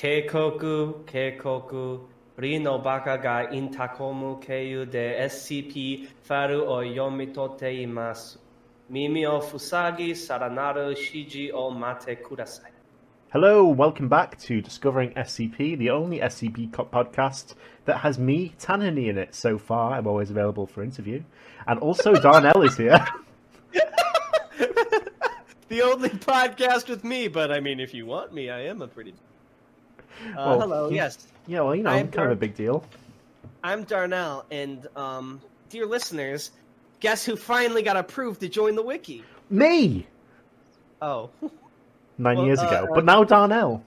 Keikoku, Keikoku, Ri no baka ga intakomu keiyu de SCP ファイル o yomitotte imasu. Mimi o fusagi saranaru shiji o mate kudasai. Hello, welcome back to Discovering SCP, the only SCP podcast that has me, Tanhony, in it so far. I'm always available for interview. And also Darnell is here. The only podcast with me, but I mean, if you want me, I am a pretty... Well, hello, yes. Yeah, well, you know, I'm kind of a big deal. I'm Darnell, and, dear listeners, guess who finally got approved to join the wiki? Me! Oh. 9 years ago. But now Darnell.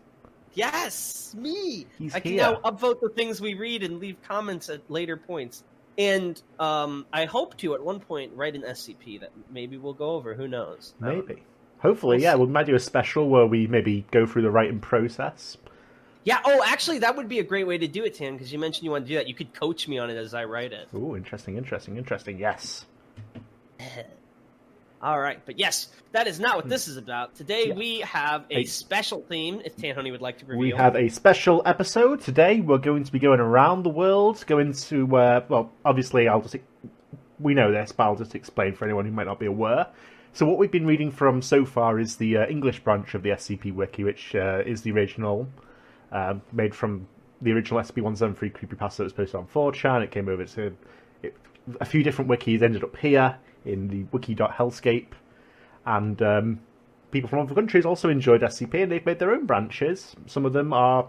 Yes! Me! He's I can here. now upvote the things we read and leave comments at later points. And I hope to, at one point, write an SCP that maybe we'll go over. Who knows? Maybe. Hopefully, We'll yeah. see. We might do a special where we maybe go through the writing process. Yeah, oh, actually, that would be a great way to do it, Tan, because you mentioned you want to do that. You could coach me on it as I write it. Ooh, interesting. Yes. All right, but yes, that is not what this is about. Today Yeah. we have a special theme, if Tanhony would like to reveal. We have a special episode today. We're going to be going around the world, going to, well, obviously, we know this, but I'll just explain for anyone who might not be aware. So what we've been reading from so far is the English branch of the SCP Wiki, which is the original, made from the original SCP-173 creepypasta that was posted on 4chan. It came over to a few different wikis, ended up here in the wiki.hellscape, and people from other countries also enjoyed SCP, and they've made their own branches. Some of them are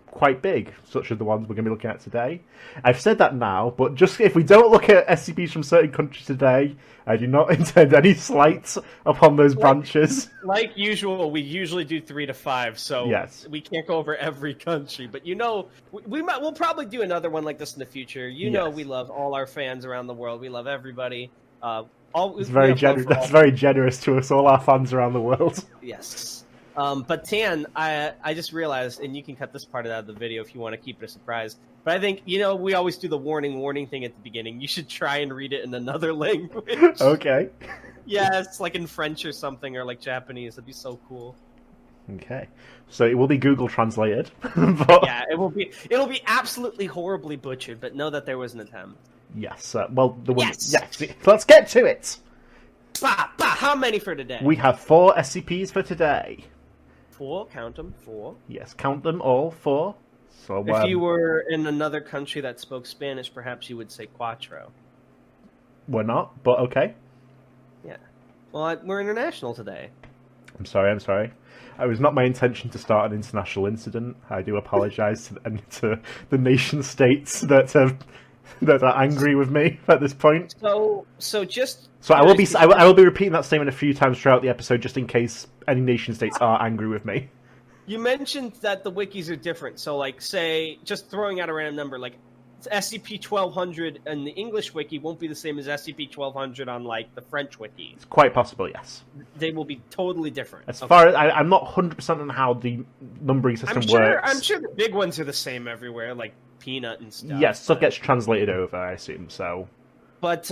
quite big, such as the ones we're going to be looking at today. I've said that now, but just if we don't look at SCPs from certain countries today, I do not intend any slights upon those branches. Like usual, we usually do 3 to 5, so Yes. we can't go over every country. But you know, we'll probably do another one like this in the future. You know, Yes. we love all our fans around the world. We love everybody. It's very generous. That's very generous to us, all our fans around the world. Yes. But Tan, I just realized, and you can cut this part out of the video if you want to keep it a surprise, but I think, you know, we always do the warning thing at the beginning. You should try and read it in another language. Okay. Yes, like in French or something, or like Japanese. That'd be so cool. Okay. So it will be Google translated. But... Yeah, it'll be absolutely horribly butchered, but know that there was an attempt. Yes. Well, the one. Yes. Yes. Let's get to it. How many for today? We have 4 SCPs for today. 4, count them, 4. Yes, count them all, 4. So If you were in another country that spoke Spanish, perhaps you would say cuatro. we're not, but okay. Yeah. Well, we're international today. I'm sorry. It was not my intention to start an international incident. I do apologise to the nation states that are angry with me at this point. So I will be repeating that statement a few times throughout the episode, just in case any nation states are angry with me. You mentioned that the wikis are different. So, like, say, just throwing out a random number, like SCP-1200 and the English wiki won't be the same as SCP-1200 on, like, the French wiki. It's quite possible, yes. They will be totally different. As far as I'm not 100% on how the numbering system works. I'm sure the big ones are the same everywhere, like Peanut and stuff. Yes, stuff gets translated over, I assume, so... But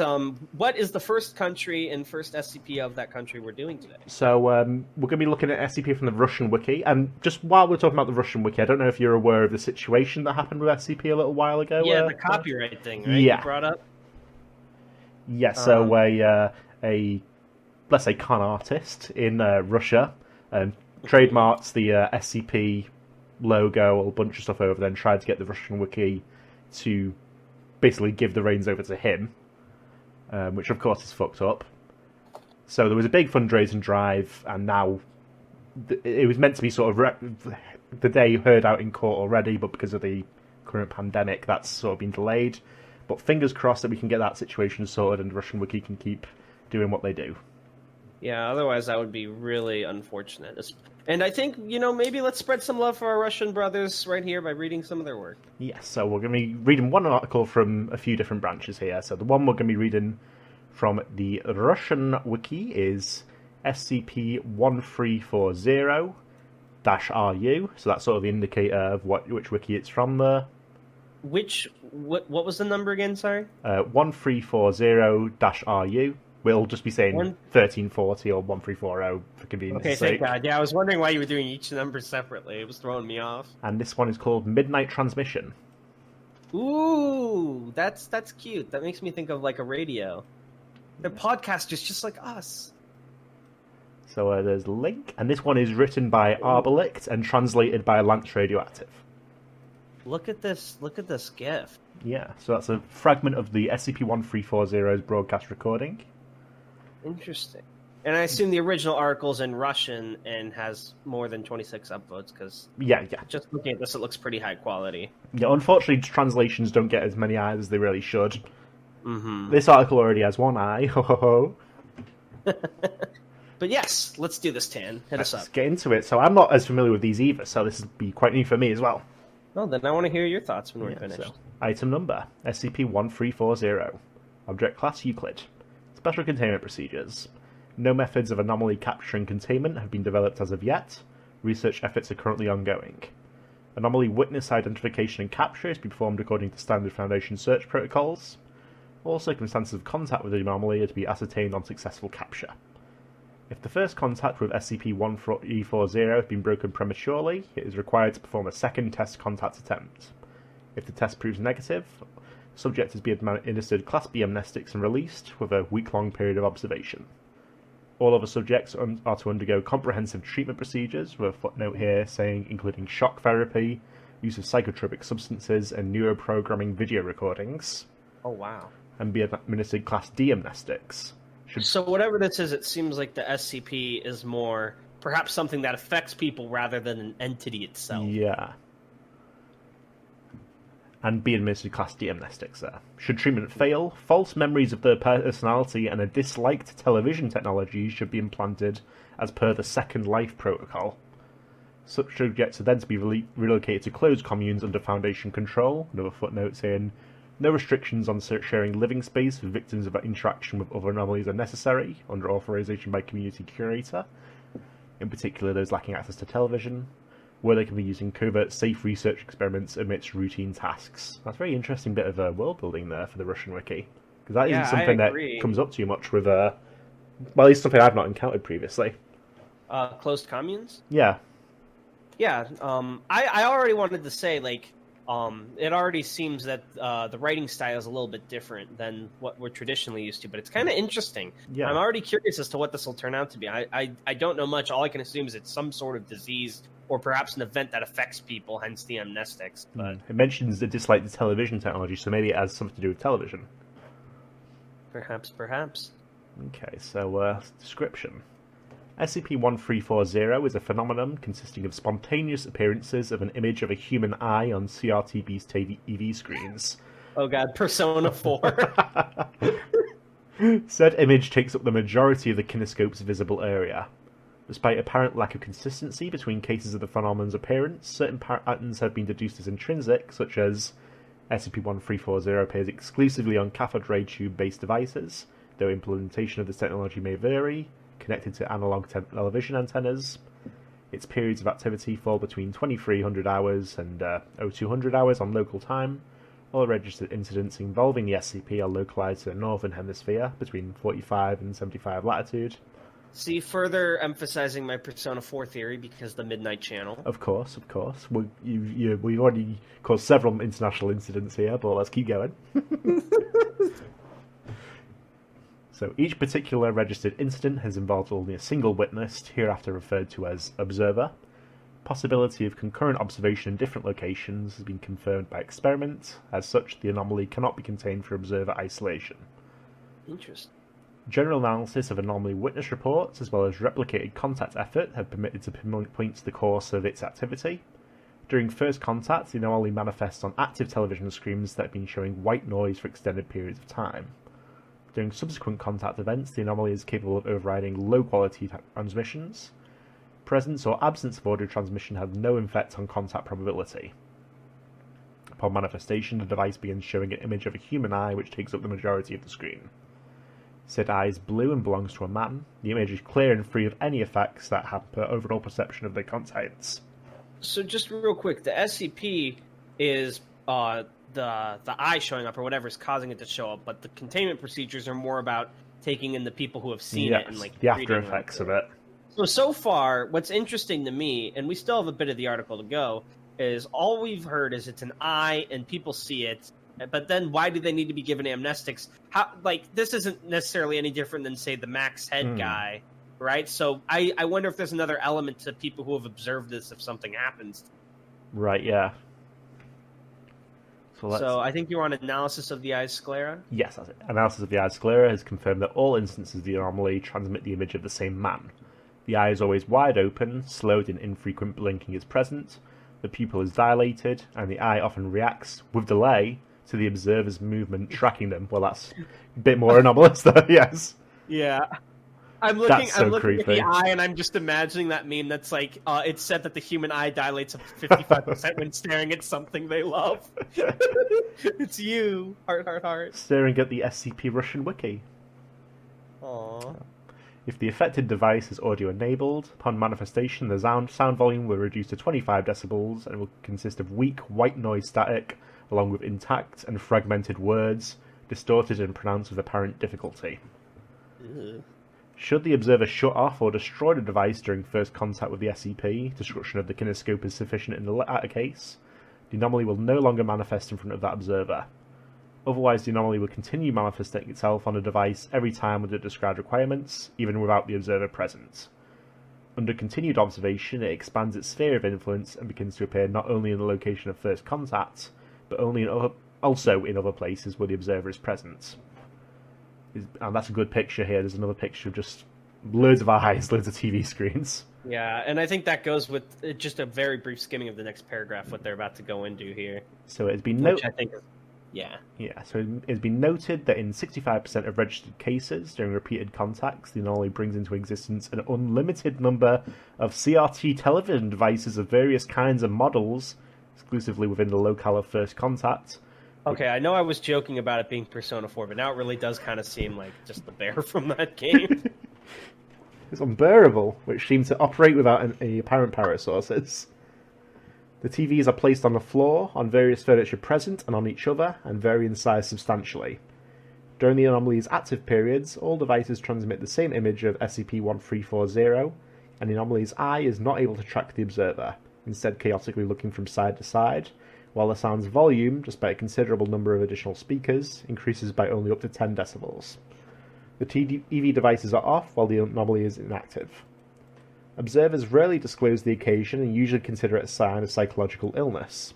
what is the first country and first SCP of that country we're doing today? So we're going to be looking at SCP from the Russian wiki, and just while we're talking about the Russian wiki, I don't know if you're aware of the situation that happened with SCP a little while ago. Yeah, the copyright thing, right? Yeah. You brought up? Yeah, so a let's say con artist in Russia trademarked the SCP logo, a bunch of stuff over, then tried to get the Russian wiki to basically give the reins over to him. Which of course is fucked up. So there was a big fundraising drive, and now it was meant to be sort of the day heard out in court already, but because of the current pandemic, that's sort of been delayed. But fingers crossed that we can get that situation sorted, and the Russian wiki can keep doing what they do. Yeah, otherwise that would be really unfortunate. And I think, you know, maybe let's spread some love for our Russian brothers right here by reading some of their work. Yes, so we're going to be reading one article from a few different branches here. So the one we're going to be reading from the Russian wiki is SCP-1340-RU. So that's sort of the indicator of which wiki it's from there. What was the number again, sorry? 1340-RU. We'll just be saying 1340 or 1340 for convenience Okay, sake. thank God. Yeah, I was wondering why you were doing each number separately. It was throwing me off. And this one is called Midnight Transmission. Ooh, that's cute. That makes me think of like a radio. They're podcasters just like us. So there's Link, and this one is written by Arbalict and translated by Lance Radioactive. Look at this GIF. Yeah, so that's a fragment of the SCP-1340's broadcast recording. Interesting. And I assume the original article's in Russian and has more than 26 upvotes, because yeah. Just looking at this, it looks pretty high quality. Yeah, unfortunately, translations don't get as many eyes as they really should. Mm-hmm. This article already has one eye. Ho ho ho. But yes, let's do this, Tan. Hit us up. Let's get into it. So I'm not as familiar with these either, so this will be quite new for me as well. Well, then I want to hear your thoughts when we're finished. So, item number, SCP-1340. Object class Euclid. Special containment procedures. No methods of anomaly capture and containment have been developed as of yet. Research efforts are currently ongoing. Anomaly witness identification and capture is to be performed according to standard Foundation search protocols. All circumstances of contact with the anomaly are to be ascertained on successful capture. If the first contact with SCP-1340 has been broken prematurely, it is required to perform a second test contact attempt. If the test proves negative, the subject is to be administered Class B amnestics and released, with a week-long period of observation. All other subjects are to undergo comprehensive treatment procedures, with a footnote here saying including shock therapy, use of psychotropic substances, and neuroprogramming video recordings. Oh, wow. And be administered Class D amnestics. So whatever this is, it seems like the SCP is more perhaps something that affects people rather than an entity itself. Yeah. And be administered Class D amnestics there. Should treatment fail, false memories of their personality and a dislike to television technology should be implanted as per the Second Life protocol. Such subjects are then to be relocated to closed communes under Foundation control. Another footnote saying, no restrictions on sharing living space with victims of interaction with other anomalies are necessary, under authorization by community curator. In particular, those lacking access to television, where they can be using covert safe research experiments amidst routine tasks. That's a very interesting bit of world building there for the Russian wiki, because that isn't something that comes up too much with, well, at least something I've not encountered previously. Closed communes? Yeah. Yeah, I already wanted to say, like, it already seems that the writing style is a little bit different than what we're traditionally used to, but it's kind of interesting. Yeah. I'm already curious as to what this will turn out to be. I don't know much. All I can assume is it's some sort of disease or perhaps an event that affects people, hence the amnestics. But it mentions the dislike to television technology, so maybe it has something to do with television. Perhaps. Okay, so description. SCP-1340 is a phenomenon consisting of spontaneous appearances of an image of a human eye on CRTB's TV screens. Oh god, Persona 4. Said image takes up the majority of the kinescope's visible area. Despite apparent lack of consistency between cases of the phenomenon's appearance, certain patterns have been deduced as intrinsic, such as SCP-1340 appears exclusively on cathode ray tube-based devices, though implementation of this technology may vary, connected to analog television antennas. Its periods of activity fall between 2300 hours and 0200 hours on local time. All registered incidents involving the SCP are localized to the northern hemisphere, between 45 and 75 latitude. See, further emphasizing my Persona 4 theory because the Midnight Channel. Of course. We've already caused several international incidents here, but let's keep going. So each particular registered incident has involved only a single witness, hereafter referred to as observer. Possibility of concurrent observation in different locations has been confirmed by experiment. As such, the anomaly cannot be contained for observer isolation. Interesting. General analysis of anomaly witness reports, as well as replicated contact effort, have permitted to pinpoint the course of its activity. During first contact, the anomaly manifests on active television screens that have been showing white noise for extended periods of time. During subsequent contact events, the anomaly is capable of overriding low-quality transmissions. Presence or absence of audio transmission have no effect on contact probability. Upon manifestation, the device begins showing an image of a human eye which takes up the majority of the screen. Said eye is blue and belongs to a man. The image is clear and free of any effects that hamper overall perception of the contents. So just real quick, the SCP is the eye showing up or whatever is causing it to show up, but the containment procedures are more about taking in the people who have seen it and like the after effects of it. So far, what's interesting to me, and we still have a bit of the article to go, is all we've heard is it's an eye and people see it. But then why do they need to be given amnestics? How, like, this isn't necessarily any different than, say, the Max Head guy, right? So I wonder if there's another element to people who have observed this if something happens. Right, yeah. So I think you're on analysis of the eye's sclera? Yes, that's it. Analysis of the eye's sclera has confirmed that all instances of the anomaly transmit the image of the same man. The eye is always wide open, slowed and infrequent blinking is present, the pupil is dilated, and the eye often reacts, with delay, to the observer's movement, tracking them. Well, that's a bit more anomalous, though, yes. Yeah. I'm looking creepy. at the eye, and I'm just imagining that meme that's like, it's said that the human eye dilates up to 55% when staring at something they love. It's you. Heart, heart, heart. Staring at the SCP Russian wiki. Aww. If the affected device is audio-enabled, upon manifestation the sound volume will reduce to 25 decibels and will consist of weak white noise static, along with intact and fragmented words, distorted and pronounced with apparent difficulty. Ew. Should the observer shut off or destroy the device during first contact with the SCP, destruction of the kinescope is sufficient in the latter case, the anomaly will no longer manifest in front of that observer. Otherwise, the anomaly will continue manifesting itself on a device every time with the described requirements, even without the observer present. Under continued observation, it expands its sphere of influence and begins to appear not only in the location of first contact, but also in other places where the observer is present. And that's a good picture here. There's another picture of just loads of eyes, loads of TV screens. Yeah, and I think that goes with just a very brief skimming of the next paragraph, what they're about to go into here. So it's been noted. I think, yeah. Yeah, so it's been noted that in 65% of registered cases during repeated contacts, the anomaly brings into existence an unlimited number of CRT television devices of various kinds and models, exclusively within the locale of first contact. Okay, I know I was joking about it being Persona 4, but now it really does kind of seem like just the bear from that game. It's unbearable, which seems to operate without any apparent power sources. The TVs are placed on the floor, on various furniture present and on each other, and vary in size substantially. During the anomaly's active periods, all devices transmit the same image of SCP-1340, and the anomaly's eye is not able to track the observer, instead chaotically looking from side to side, while the sound's volume, despite a considerable number of additional speakers, increases by only up to 10 decibels. The TV devices are off while the anomaly is inactive. Observers rarely disclose the occasion and usually consider it a sign of psychological illness.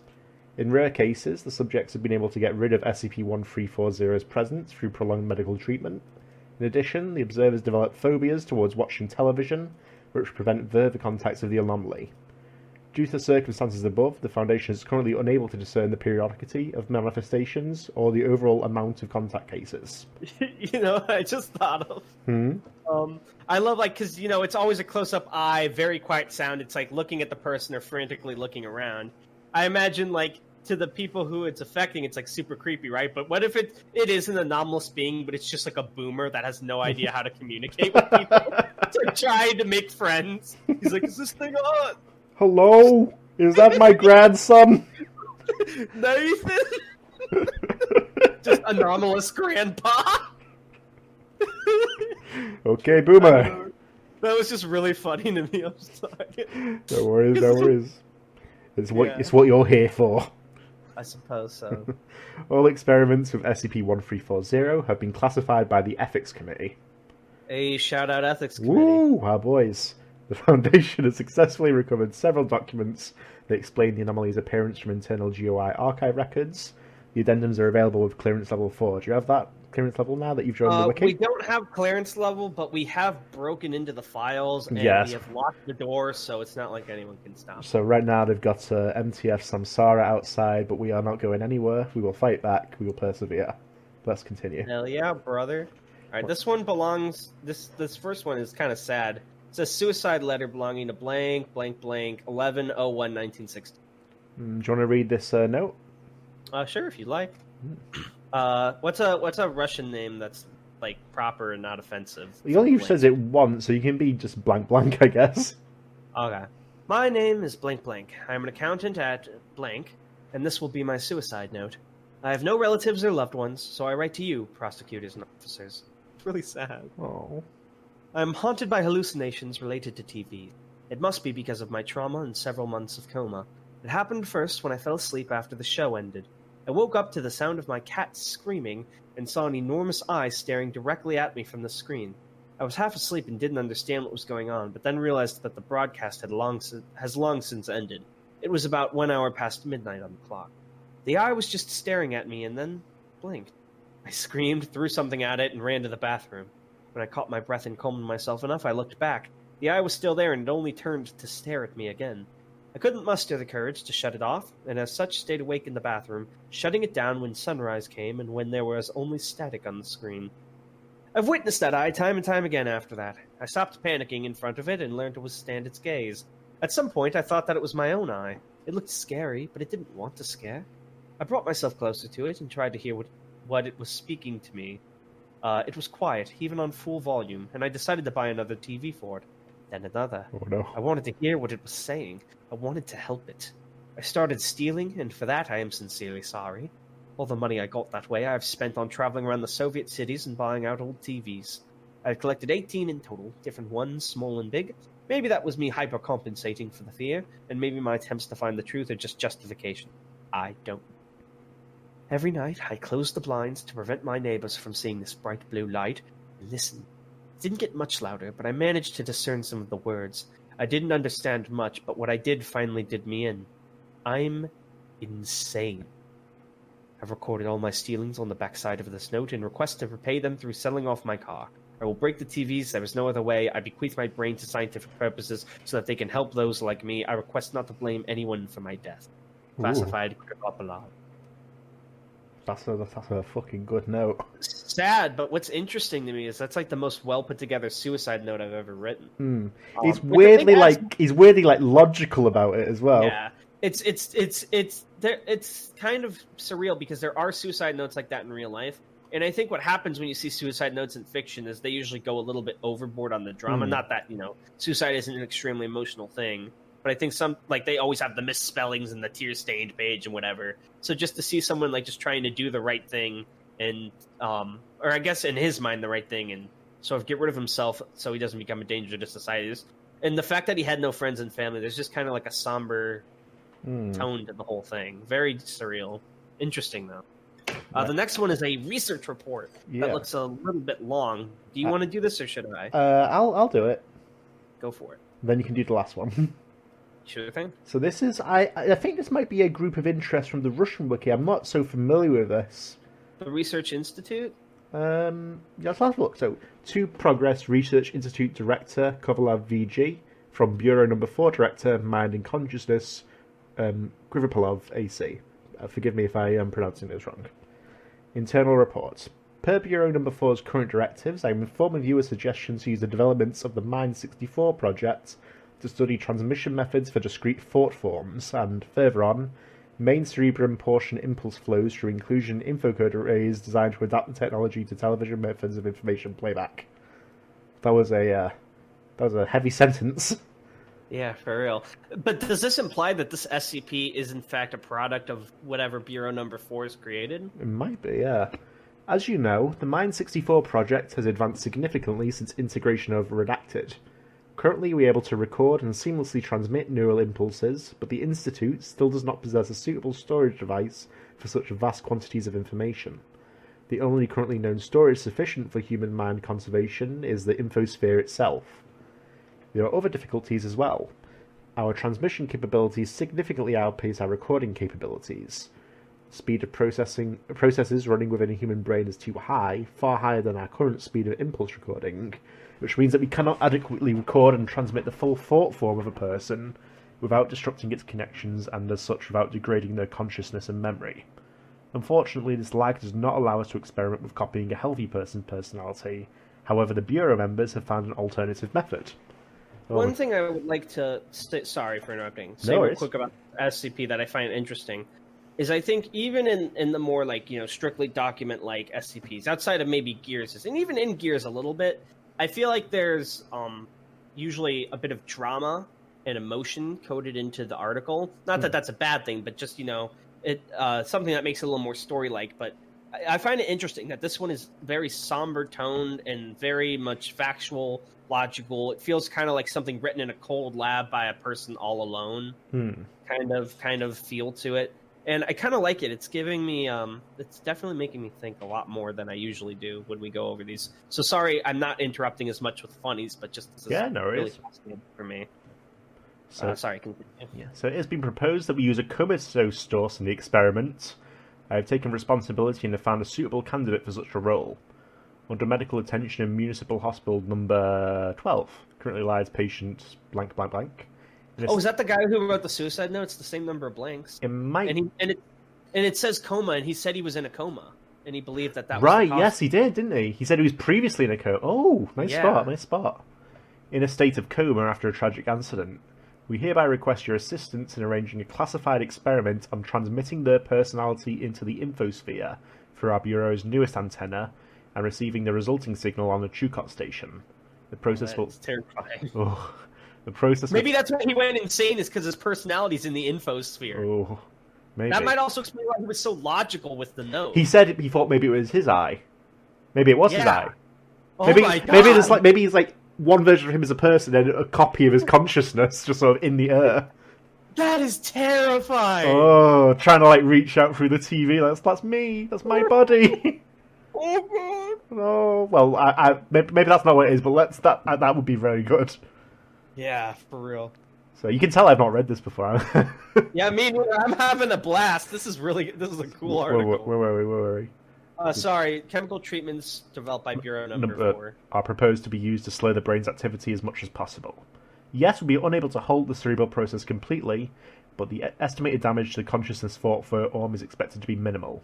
In rare cases, the subjects have been able to get rid of SCP-1340's presence through prolonged medical treatment. In addition, the observers develop phobias towards watching television, which prevent further contacts of the anomaly. Due to the circumstances above, the Foundation is currently unable to discern the periodicity of manifestations or the overall amount of contact cases. You know, I just thought of. I love, like, because, you know, it's always a close-up eye, very quiet sound. It's like looking at the person or frantically looking around. I imagine, like, to the people who it's affecting, it's, like, super creepy, right? But what if it is an anomalous being, but it's just, like, a boomer that has no idea how to communicate with people? It's like trying to make friends. He's like, is this thing on? Hello? Is that my grandson? Nathan? Just anomalous grandpa? Okay, boomer. That was just really funny to me. I'm sorry. No worries, no worries. It's what you're here for. I suppose so. All experiments with SCP-1340 have been classified by the Ethics Committee. A shout-out Ethics Committee. Woo! Our boys. The Foundation has successfully recovered several documents that explain the anomaly's appearance from internal GOI archive records. The addendums are available with clearance level 4. Do you have that clearance level now that you've joined the wiki? We don't have clearance level, but we have broken into the files, and we have locked the door, so it's not like anyone can stop. So right now they've got MTF Samsara outside, but we are not going anywhere. We will fight back. We will persevere. Let's continue. Hell yeah, brother. Alright, this one belongs... This first one is kind of sad. It's a suicide letter belonging to blank, blank, blank, 11/01/1960. Do you want to read this note? Sure, if you'd like. What's a Russian name that's like proper and not offensive? He only says it once, so you can be just blank, blank, I guess. Okay. My name is blank, blank. I'm an accountant at blank, and this will be my suicide note. I have no relatives or loved ones, so I write to you, prosecutors and officers. really sad. Oh. I'm haunted by hallucinations related to TV. It must be because of my trauma and several months of coma. It happened first when I fell asleep after the show ended. I woke up to the sound of my cat screaming and saw an enormous eye staring directly at me from the screen. I was half asleep and didn't understand what was going on, but then realized that the broadcast has long since ended. It was about 1 hour past midnight on the clock. The eye was just staring at me and then blinked. I screamed, threw something at it, and ran to the bathroom. When I caught my breath and calmed myself enough, I looked back. The eye was still there, and it only turned to stare at me again. I couldn't muster the courage to shut it off, and as such stayed awake in the bathroom, shutting it down when sunrise came and when there was only static on the screen. I've witnessed that eye time and time again after that. I stopped panicking in front of it and learned to withstand its gaze. At some point, I thought that it was my own eye. It looked scary, but it didn't want to scare. I brought myself closer to it and tried to hear what it was speaking to me. It was quiet, even on full volume, and I decided to buy another TV for it. Then another. Oh no. I wanted to hear what it was saying. I wanted to help it. I started stealing, and for that I am sincerely sorry. All the money I got that way I have spent on traveling around the Soviet cities and buying out old TVs. I've collected 18 in total, different ones, small and big. Maybe that was me hypercompensating for the fear, and maybe my attempts to find the truth are just justification. I don't know. Every night, I closed the blinds to prevent my neighbors from seeing this bright blue light, and listened. It didn't get much louder, but I managed to discern some of the words. I didn't understand much, but what I did finally did me in. I'm insane. I've recorded all my stealings on the backside of this note and request to repay them through selling off my car. I will break the TVs, there is no other way. I bequeath my brain to scientific purposes so that they can help those like me. I request not to blame anyone for my death. Classified Krux. That's a fucking good note. Sad, but what's interesting to me is that's like the most well put together suicide note I've ever written. He's weirdly like logical about it as well. Yeah, it's kind of surreal because there are suicide notes like that in real life, and I think what happens when you see suicide notes in fiction is they usually go a little bit overboard on the drama. Not that suicide isn't an extremely emotional thing. But I think they always have the misspellings and the tear-stained page and whatever. So just to see someone like just trying to do the right thing and, or I guess in his mind the right thing and sort of get rid of himself so he doesn't become a danger to society. And the fact that he had no friends and family, there's just kind of like a somber tone to the whole thing. Very surreal. Interesting though. The next one is a research report that looks a little bit long. Do you want to do this or should I? I'll do it. Go for it. Then you can do the last one. Sure thing. So this is, I think this might be a group of interest from the Russian wiki. I'm not so familiar with this. The Research Institute? Let's have a look. So, to Progress Research Institute Director, Kovalev VG, from Bureau Number 4 Director, Mind and Consciousness, Grivopolov AC. Forgive me if I am pronouncing this wrong. Internal reports. Per Bureau Number 4's current directives, I am informing viewers suggestions to use the developments of the Mind 64 project to study transmission methods for discrete thought forms, and further on, main cerebrum portion impulse flows through inclusion infocode arrays designed to adapt the technology to television methods of information playback. That was a heavy sentence. Yeah, for real. But does this imply that this SCP is in fact a product of whatever Bureau Number 4 has created? It might be, yeah. As you know, the Mind 64 project has advanced significantly since integration of Redacted. Currently, we are able to record and seamlessly transmit neural impulses, but the Institute still does not possess a suitable storage device for such vast quantities of information. The only currently known storage sufficient for human mind conservation is the infosphere itself. There are other difficulties as well. Our transmission capabilities significantly outpace our recording capabilities. Speed of processes running within a human brain is too high, far higher than our current speed of impulse recording, which means that we cannot adequately record and transmit the full thought form of a person without disrupting its connections and as such without degrading their consciousness and memory. Unfortunately, this lag does not allow us to experiment with copying a healthy person's personality. However, the Bureau members have found an alternative method. One thing I would like to sorry for interrupting. Say real quick about SCP that I find interesting is I think even in the more strictly document like SCPs outside of maybe Gears and even in Gears a little bit, I feel like there's usually a bit of drama and emotion coded into the article. Not that that's a bad thing, but just it something that makes it a little more story-like. But I find it interesting that this one is very somber toned and very much factual, logical. It feels kind of like something written in a cold lab by a person all alone. Kind of feel to it. And I kind of like it. It's giving me, it's definitely making me think a lot more than I usually do when we go over these. So sorry, I'm not interrupting as much with funnies, but just this is really fascinating for me. So sorry, continue. Yeah. So it has been proposed that we use a comatose source in the experiment. I have taken responsibility and have found a suitable candidate for such a role. Under medical attention in Municipal Hospital number 12. Currently lies patient blank blank blank. Oh, is that the guy who wrote the suicide note? It's the same number of blanks. It might. And it says coma, and he said he was in a coma, and he believed that was right. the cause. Yes, he did, didn't he? He said he was previously in a coma. Oh, nice spot. In a state of coma after a tragic accident. We hereby request your assistance in arranging a classified experiment on transmitting their personality into the infosphere through our bureau's newest antenna and receiving the resulting signal on the Trucot station. The process will. Terrifying. Oh. The process. Maybe that's why he went insane, is because his personality's in the infosphere. Oh, maybe. That might also explain why he was so logical with the note. He said he thought maybe it was his eye. Maybe it was his eye. Oh maybe, my god! Maybe he's like one version of him as a person and a copy of his consciousness just sort of in the air. That is terrifying. Oh, trying to like reach out through the TV. That's me. That's my body. Oh god. Oh well, maybe that's not what it is, but that would be very good. Yeah, for real. So you can tell I've not read this before. Yeah, me neither. I'm having a blast. This is a cool article. Where were we? Sorry, chemical treatments developed by Bureau Number 4 are proposed to be used to slow the brain's activity as much as possible. Yes, we'll be unable to halt the cerebral process completely, but the estimated damage to consciousness for Orm is expected to be minimal.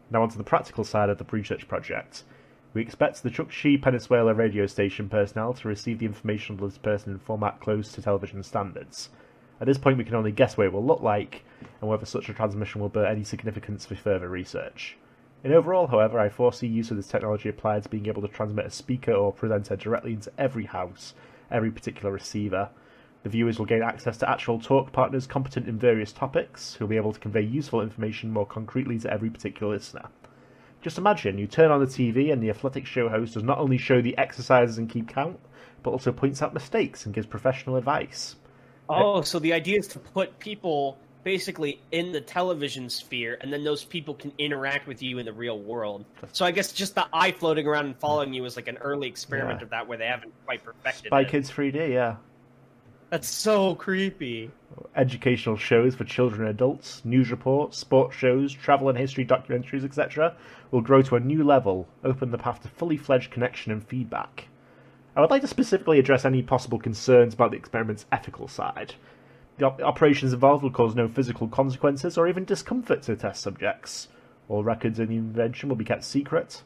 Now onto the practical side of the research project. We expect the Chukchi Venezuela radio station personnel to receive the information on this person in format close to television standards. At this point we can only guess what it will look like, and whether such a transmission will bear any significance for further research. In overall, however, I foresee use of this technology applied to being able to transmit a speaker or presenter directly into every house, every particular receiver. The viewers will gain access to actual talk partners competent in various topics, who will be able to convey useful information more concretely to every particular listener. Just imagine, you turn on the TV and the athletic show host does not only show the exercises and keep count, but also points out mistakes and gives professional advice. Oh, so the idea is to put people basically in the television sphere, and then those people can interact with you in the real world. So I guess just the eye floating around and following you is like an early experiment of that where they haven't quite perfected Spy it. Kids 3D, yeah. That's so creepy. Educational shows for children and adults, news reports, sports shows, travel and history documentaries, etc. will grow to a new level, open the path to fully fledged connection and feedback. I would like to specifically address any possible concerns about the experiment's ethical side. The operations involved will cause no physical consequences or even discomfort to test subjects. All records of the invention will be kept secret.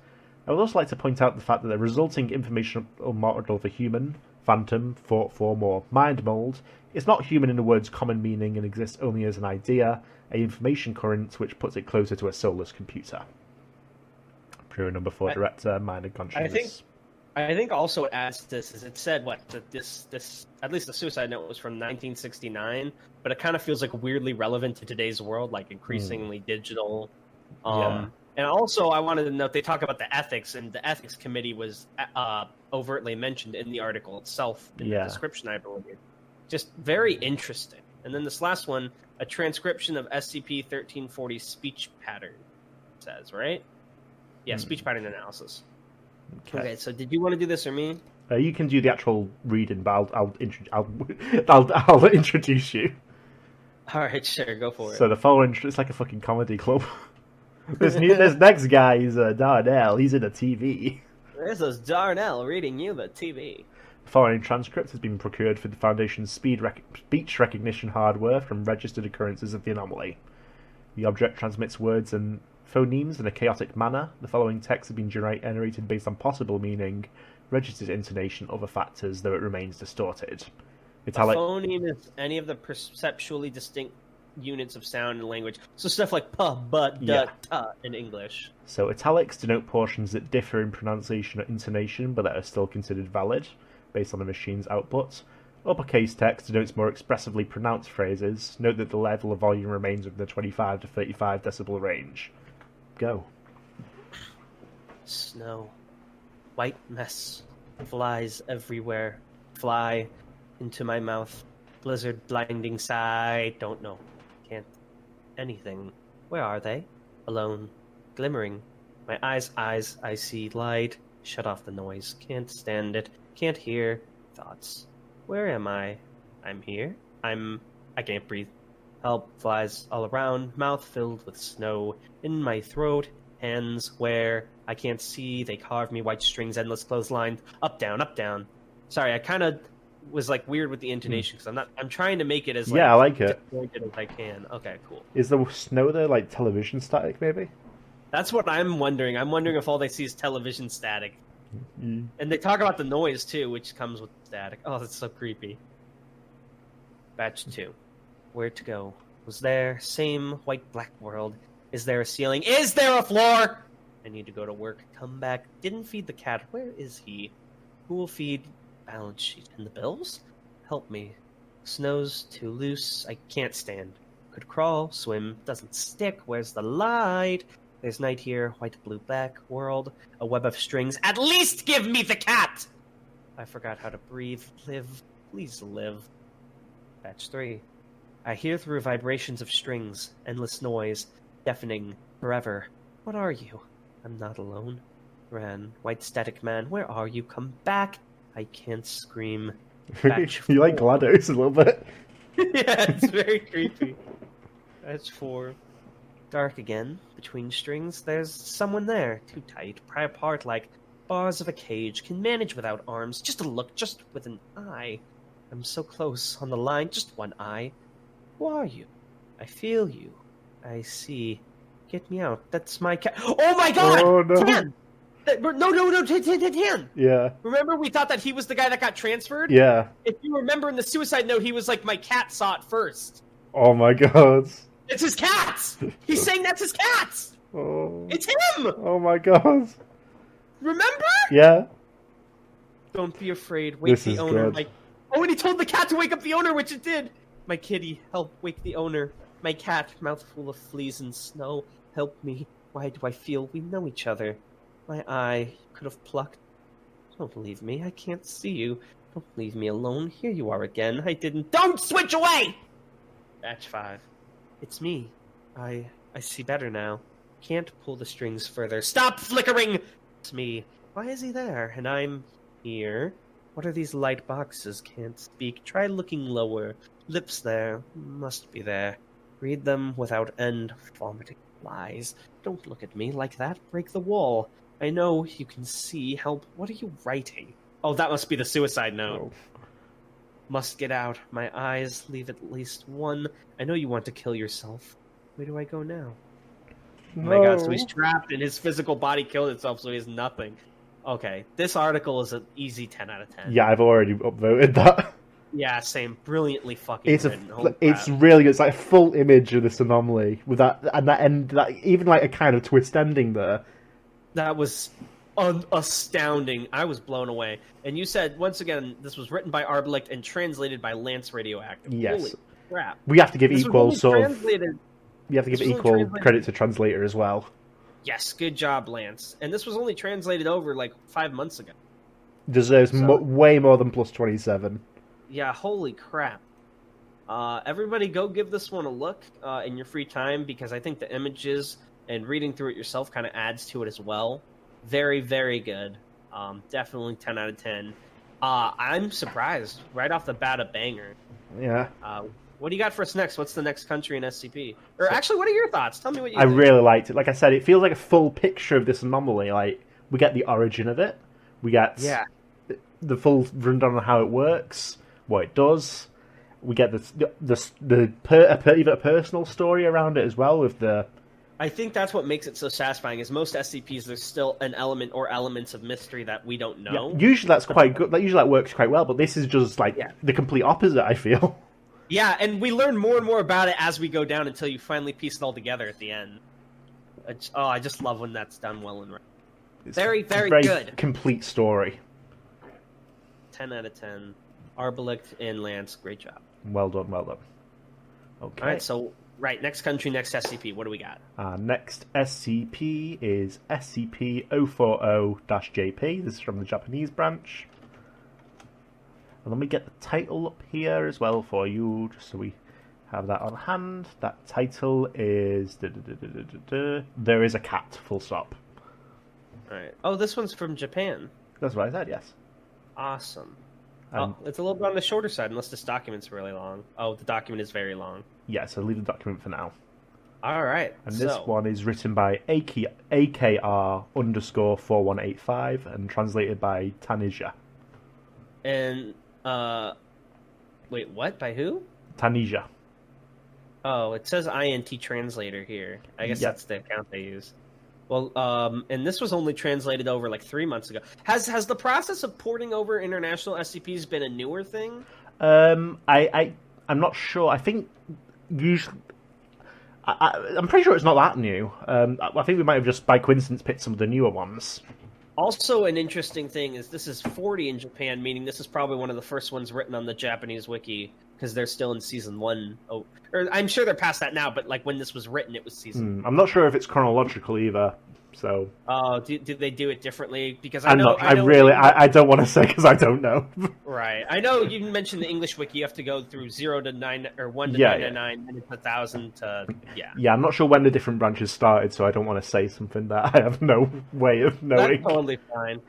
I would also like to point out the fact that the resulting informational model for human, phantom, thought form, or mind mold is not human in the word's common meaning and exists only as an idea, an information current which puts it closer to a soulless computer. Bureau Number 4 Director, Mind and Consciousness. I think also it adds to this is it said that this at least the suicide note was from 1969, but it kind of feels like weirdly relevant to today's world, like increasingly digital. And also I wanted to note they talk about the ethics, and the ethics committee was overtly mentioned in the article itself in the description, I believe. Just very interesting. And then this last one, a transcription of SCP-1340 speech pattern, it says, right? Yeah, speech pattern analysis. Okay, so did you want to do this or me? You can do the actual reading, but I'll introduce you. All right, sure, go for it. So the following, it's like a fucking comedy club. This next guy is Darnell. He's in a TV. This is Darnell reading you the TV. The following transcript has been procured for the Foundation's speech recognition hardware from registered occurrences of the anomaly. The object transmits words and phonemes in a chaotic manner. The following text has been generated based on possible meaning, registered intonation, other factors, though it remains distorted. A phoneme is any of the perceptually distinct units of sound and language. So stuff like puh, but, duh, tuh in English. So italics denote portions that differ in pronunciation or intonation, but that are still considered valid, based on the machine's output. Uppercase text denotes more expressively pronounced phrases. Note that the level of volume remains within the 25 to 35 decibel range. Go. Snow. White mess. Flies everywhere. Fly into my mouth. Blizzard blinding sight. Don't know. Can't. Anything. Where are they? Alone. Glimmering. My eyes, I see light. Shut off the noise. Can't stand it. Can't hear. Thoughts. Where am I? I'm here. I can't breathe. Help flies all around. Mouth filled with snow. In my throat. Hands where I can't see. They carve me white strings, endless clotheslines. Up, down, up, down. Sorry, I kind of was like weird with the intonation because I'm trying to make it as I like it disjointed as I can. Okay, cool. Is the snow there like television static maybe? That's what I'm wondering. I'm wondering if all they see is television static. And they talk about the noise too, which comes with static. Oh, that's so creepy. Batch 2. Where to go? Was there same white black world? Is there a ceiling? Is there a floor? I need to go to work. Come back. Didn't feed the cat. Where is he? Who will feed? Balance sheet. And the bills? Help me. Snow's too loose. I can't stand. Could crawl, swim. Doesn't stick. Where's the light? There's night here. White, blue, black. World. A web of strings. At least give me the cat! I forgot how to breathe. Live. Please live. Batch 3. I hear through vibrations of strings. Endless noise. Deafening. Forever. What are you? I'm not alone. Ran. White static man. Where are you? Come back. I can't scream. Batch 4. You like GLaDOS a little bit? Yeah, it's very creepy. Batch 4. Dark again. Between strings, there's someone there. Too tight. Pry apart like bars of a cage. Can manage without arms. Just a look. Just with an eye. I'm so close. On the line. Just one eye. Who are you? I feel you. I see. Get me out. That's my cat. Oh my god! Oh no! Tan! No, Tan! Yeah. Remember we thought that he was the guy that got transferred? Yeah. If you remember in the suicide note, he was like, my cat saw it first. Oh my god. It's his cat! He's saying that's his cat! Oh. It's him! Oh my god. Remember? Yeah. Don't be afraid. Wake This the is owner. good. Oh, and he told the cat to wake up the owner, which it did. My kitty, help wake the owner. My cat, mouth full of fleas and snow. Help me. Why do I feel we know each other? My eye could have plucked. Don't leave me. I can't see you. Don't leave me alone. Here you are again. I didn't. Don't switch away! Batch 5. It's me. I see better now. Can't pull the strings further. Stop flickering! It's me. Why is he there? And I'm here. What are these light boxes? Can't speak. Try looking lower. Lips there. Must be there. Read them without end. Vomiting lies. Don't look at me like that. Break the wall. I know you can see. Help. What are you writing? Oh, that must be the suicide note. Oh. Must get out. My eyes leave at least one. I know you want to kill yourself. Where do I go now? Oh my god, so he's trapped and his physical body killed itself, so he has nothing. Okay, this article is an easy 10 out of 10. Yeah, I've already upvoted that. Yeah, same. Brilliantly fucking written. It's really good. It's like a full image of this anomaly with that and that end, that even like a kind of twist ending there. That was astounding. I was blown away. And you said, once again, this was written by Arbelict and translated by Lance Radioactive. Yes. Holy crap. We have to give This equal was sort of. translated- You have to give this was equal translated- credit to translator as well. Yes, good job, Lance. And this was only translated over like 5 months ago. Deserves So- way more than plus 27. Yeah, holy crap. Everybody go give this one a look in your free time, because I think the images and reading through it yourself kind of adds to it as well. Very, very good. Definitely 10 out of 10. I'm surprised. Right off the bat, a banger. Yeah. What do you got for us next? What's the next country in SCP? Or actually, what are your thoughts? Tell me what you I think. really liked it. Like I said, it feels like a full picture of this anomaly. Like, we get the origin of it. We get the full rundown on how it works, what it does. We get even a personal story around it as well with the... I think that's what makes it so satisfying, is most SCPs, there's still an element or elements of mystery that we don't know. Yeah, usually that's quite good. Usually that works quite well, but this is just like the complete opposite, I feel. Yeah, and we learn more and more about it as we go down until you finally piece it all together at the end. I just love when that's done well and right. It's Very, very good. Complete story. 10 out of 10. Arbelict and Lance, great job. Well done, well done. Okay. Alright, so Right, next country, next SCP. What do we got? Next SCP is SCP-040-Jp. This is from the Japanese branch. And let me get the title up here as well for you, just so we have that on hand. That title is... There is a cat, full stop. Alright. Oh, this one's from Japan. That's what I said, yes. Awesome. It's a little bit on the shorter side, unless this document's really long. Oh, the document is very long. Yeah, so leave the document for now. Alright, and this one is written by AKR_4185 and translated by Tanija. And, wait, what? By who? Tanija. Oh, it says INT translator here. I guess that's the account they use. Well, and this was only translated over like 3 months ago. Has the process of porting over international SCPs been a newer thing? I'm not sure. I think usually... I'm pretty sure it's not that new. I think we might have just by coincidence picked some of the newer ones. Also, an interesting thing is this is 40 in Japan, meaning this is probably one of the first ones written on the Japanese wiki, because they're still in season 1. Oh, or I'm sure they're past that now, but like when this was written, it was season 1. I'm not sure if it's chronological either. So. Oh, did they do it differently? Because I don't want to say because I don't know. Right. I know you mentioned the English wiki. You have to go through 0 to 9 or 1 to 999, and it's 1,000 to Yeah, I'm not sure when the different branches started, so I don't want to say something that I have no way of knowing. That's totally fine.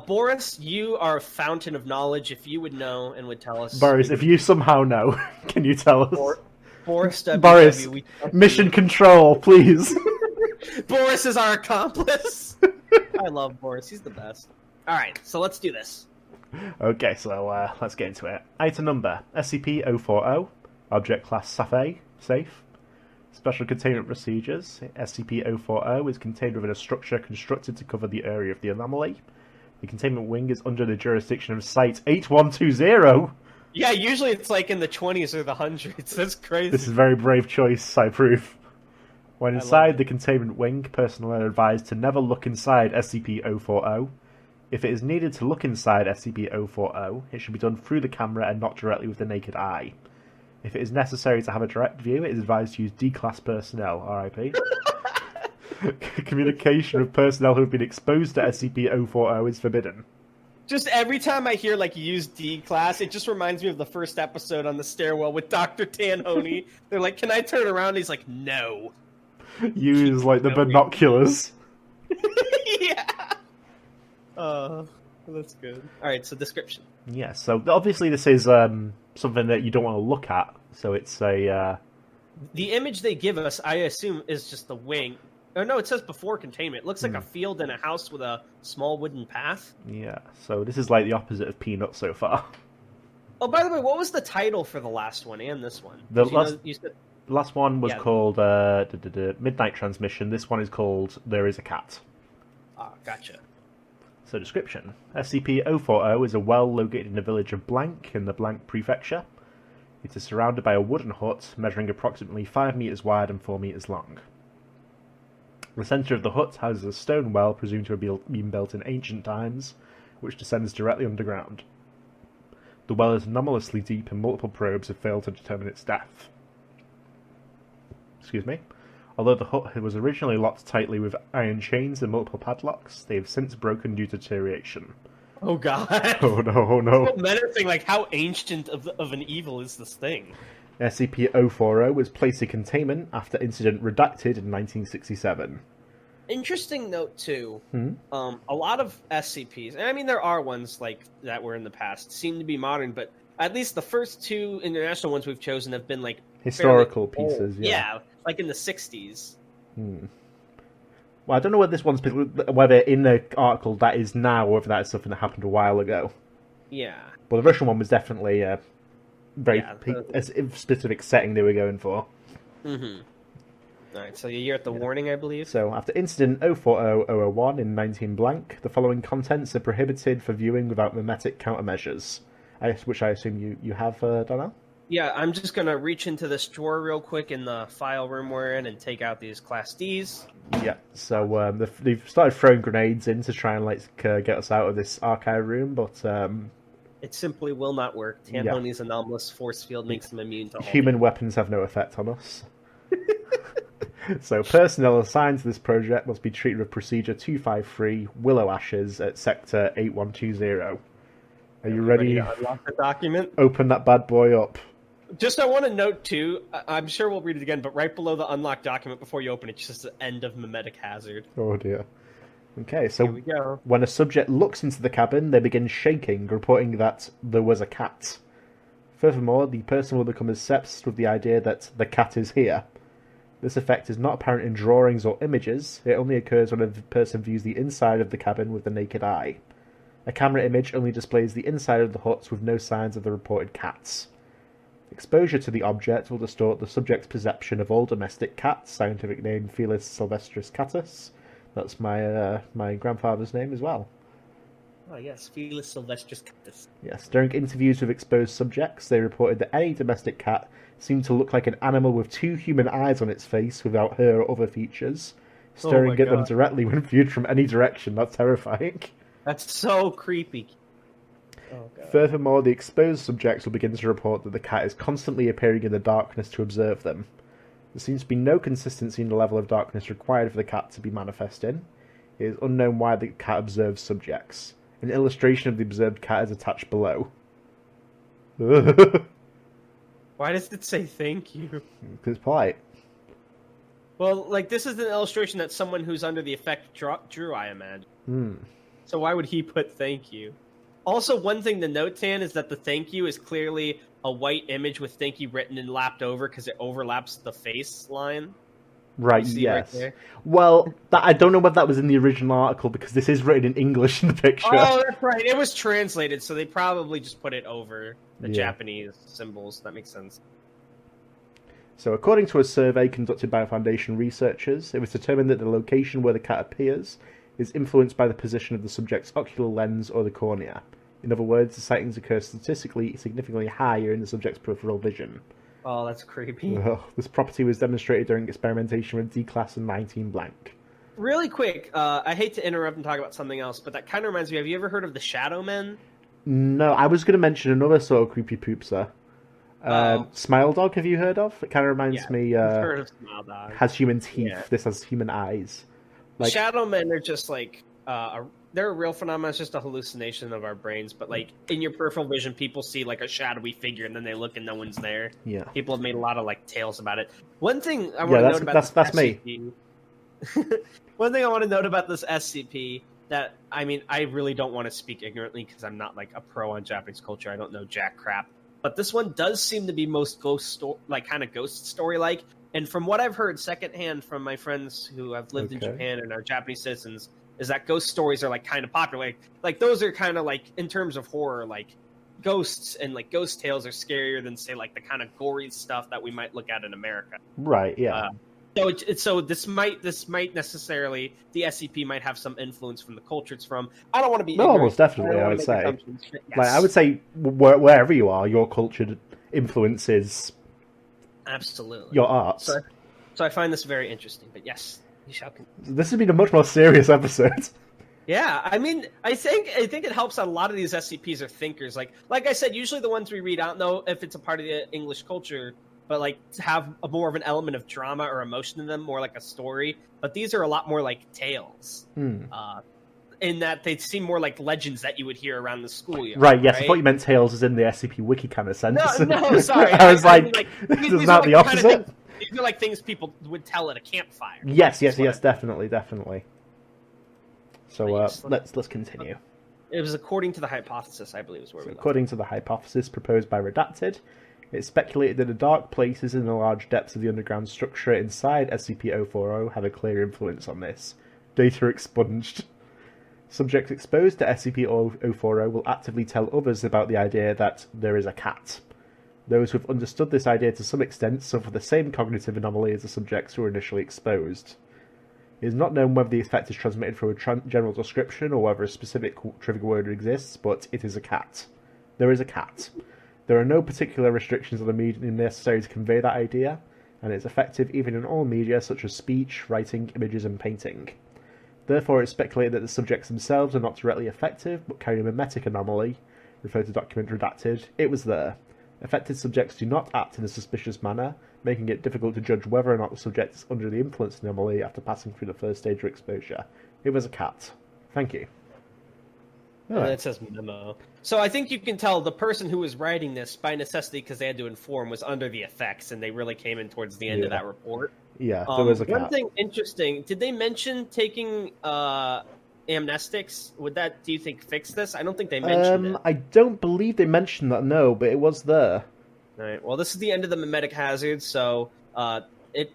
Boris, you are a fountain of knowledge. If you would know and would tell us, Boris, if you somehow know, can you tell us? Boris, Boris, mission control, please. Boris is our accomplice. I love Boris. He's the best. All right, so let's do this. Okay, so let's get into it. Item number, SCP-040. Object class safe. Special containment procedures. SCP-040 is contained within a structure constructed to cover the area of the anomaly. The containment wing is under the jurisdiction of Site-8120. Yeah, usually it's like in the 20s or the 100s. That's crazy. This is a very brave choice, I prove. When inside the containment wing, personnel are advised to never look inside SCP-040. If it is needed to look inside SCP-040, it should be done through the camera and not directly with the naked eye. If it is necessary to have a direct view, it is advised to use D-Class personnel, RIP. Communication with personnel who have been exposed to SCP-040 is forbidden. Just every time I hear, like, use D-Class, it just reminds me of the first episode on the stairwell with Dr. Tanhony. They're like, can I turn around? He's like, no. Use, like, the binoculars. Yeah. That's good. Alright, so description. Yeah, so obviously this is something that you don't want to look at, so it's a... The image they give us, I assume, is just the wing. Oh, no, it says before containment. It looks like a field and a house with a small wooden path. Yeah, so this is like the opposite of Peanut so far. Oh, by the way, what was the title for the last one and this one? The last one was called Midnight Transmission. This one is called There is a Cat. Ah, gotcha. So, description. SCP-040 is a well located in the village of Blank in the Blank Prefecture. It is surrounded by a wooden hut measuring approximately 5 meters wide and 4 meters long. The centre of the hut houses a stone well presumed to have been built in ancient times, which descends directly underground. The well is anomalously deep and multiple probes have failed to determine its depth. Excuse me. Although the hut was originally locked tightly with iron chains and multiple padlocks, they have since broken due to deterioration. Oh god. Oh no, oh no. It's so menacing, like how ancient of an evil is this thing? SCP-040 was placed in containment after incident redacted in 1967. Interesting note too. A lot of SCPs, and I mean there are ones like that were in the past, seem to be modern, but at least the first 2 international ones we've chosen have been like historical pieces. Yeah, like in the 60s. Well, I don't know whether this one's whether in the article that is now or whether that is something that happened a while ago. Yeah. But the Russian one was definitely a very specific setting they were going for. Alright, so you're at the warning, I believe? So, after incident 040001 in 19 blank, the following contents are prohibited for viewing without mimetic countermeasures. Which I assume you have, Darnell? Yeah, I'm just going to reach into this drawer real quick in the file room we're in and take out these Class Ds. Yeah, so they've started throwing grenades in to try and get us out of this archive room, but... it simply will not work. Tanhony's anomalous force field makes them immune to all human weapons have no effect on us. So personnel assigned to this project must be treated with Procedure 253 Willow Ashes at Sector 8120. Are you ready to unlock the document? Open that bad boy up. Just I want to note, too, I'm sure we'll read it again, but right below the unlocked document before you open it, just the end of mimetic hazard. Oh, dear. Okay, so Here we go. when a subject looks into the cabin, they begin shaking, reporting that there was a cat. Furthermore, the person will become obsessed with the idea that the cat is here. This effect is not apparent in drawings or images. It only occurs when a person views the inside of the cabin with the naked eye. A camera image only displays the inside of the huts with no signs of the reported cats. Exposure to the object will distort the subject's perception of all domestic cats, scientific name Felis sylvestris catus. That's my grandfather's name as well. Oh, yes, Felis sylvestris catus. Yes, during interviews with exposed subjects, they reported that any domestic cat seemed to look like an animal with two human eyes on its face without hair or other features, staring at them directly when viewed from any direction. That's terrifying. That's so creepy. Oh, God. Furthermore, the exposed subjects will begin to report that the cat is constantly appearing in the darkness to observe them. There seems to be no consistency in the level of darkness required for the cat to be manifest in. It is unknown why the cat observes subjects. An illustration of the observed cat is attached below. Why does it say thank you? Because it's polite. Well, like, this is an illustration that someone who's under the effect drew, I imagine. So why would he put thank you? Also, one thing to note, Tan, is that the thank you is clearly a white image with thank you written and lapped over because it overlaps the face line. Right, yes. Right, well, I don't know whether that was in the original article because this is written in English in the picture. Oh, that's right. It was translated, so they probably just put it over the Japanese symbols. That makes sense. So, according to a survey conducted by Foundation researchers, it was determined that the location where the cat appears is influenced by the position of the subject's ocular lens or the cornea. In other words, the sightings occur statistically significantly higher in the subject's peripheral vision. Oh, that's creepy. This property was demonstrated during experimentation with D-Class and 19 blank. Really quick, I hate to interrupt and talk about something else, but that kind of reminds me, have you ever heard of the Shadow Men? No, I was going to mention another sort of creepy poopser. Smile Dog, have you heard of? It kind of reminds me... I've heard of Smile Dog. Has human teeth. This has human eyes. Like, Shadow Men are just like... they're a real phenomenon. It's just a hallucination of our brains. But like in your peripheral vision, people see like a shadowy figure, and then they look and no one's there. Yeah. People have made a lot of like tales about it. One thing I want to note about that's SCP, me. One thing I want to note about this SCP that I really don't want to speak ignorantly because I'm not like a pro on Japanese culture. I don't know jack crap. But this one does seem to be most ghost story like. And from what I've heard secondhand from my friends who have lived in Japan and are Japanese citizens, is that ghost stories are like kind of popular. Like those are kind of like, in terms of horror, like ghosts and like ghost tales are scarier than say like the kind of gory stuff that we might look at in America. Right. Yeah. So this might necessarily, the SCP might have some influence from the culture it's from. I don't want to be ignorant. Almost definitely, I would say. Yes. Like I would say wherever you are, your culture influences absolutely your arts. So I find this very interesting. But yes. This has been a much more serious episode. Yeah, I mean, I think it helps that a lot of these SCPs are thinkers. Like I said, usually the ones we read, I don't know if it's a part of the English culture, but like to have more of an element of drama or emotion in them, more like a story. But these are a lot more like tales, in that they seem more like legends that you would hear around the schoolyard. Right? Yes, right? I thought you meant tales as in the SCP wiki kind of sense. No, sorry. I was like, this is not the opposite. These are like things people would tell at a campfire. Yes, definitely. So let's continue. It was according to the hypothesis, I believe, is where we left. According to the hypothesis proposed by Redacted, it's speculated that the dark places in the large depths of the underground structure inside SCP-040 have a clear influence on this. Data expunged. Subjects exposed to SCP-040 will actively tell others about the idea that there is a cat. Those who have understood this idea to some extent suffer the same cognitive anomaly as the subjects who were initially exposed. It is not known whether the effect is transmitted through a general description or whether a specific trigger word exists, but it is a cat. There is a cat. There are no particular restrictions on the medium necessary to convey that idea, and it is effective even in all media such as speech, writing, images, and painting. Therefore, it is speculated that the subjects themselves are not directly effective, but carry a mimetic anomaly. Refer to document redacted. It was there. Affected subjects do not act in a suspicious manner, making it difficult to judge whether or not the subject is under the influence anomaly after passing through the first stage of exposure. It was a cat. Thank you. And then it says memo. So I think you can tell the person who was writing this, by necessity, because they had to inform, was under the effects, and they really came in towards the end of that report. Yeah, there was a cat. One thing interesting, did they mention taking amnestics? Do you think, fix this? I don't think they mentioned it. I don't believe they mentioned that, no, but it was there. All right, well, this is the end of the mimetic hazard, so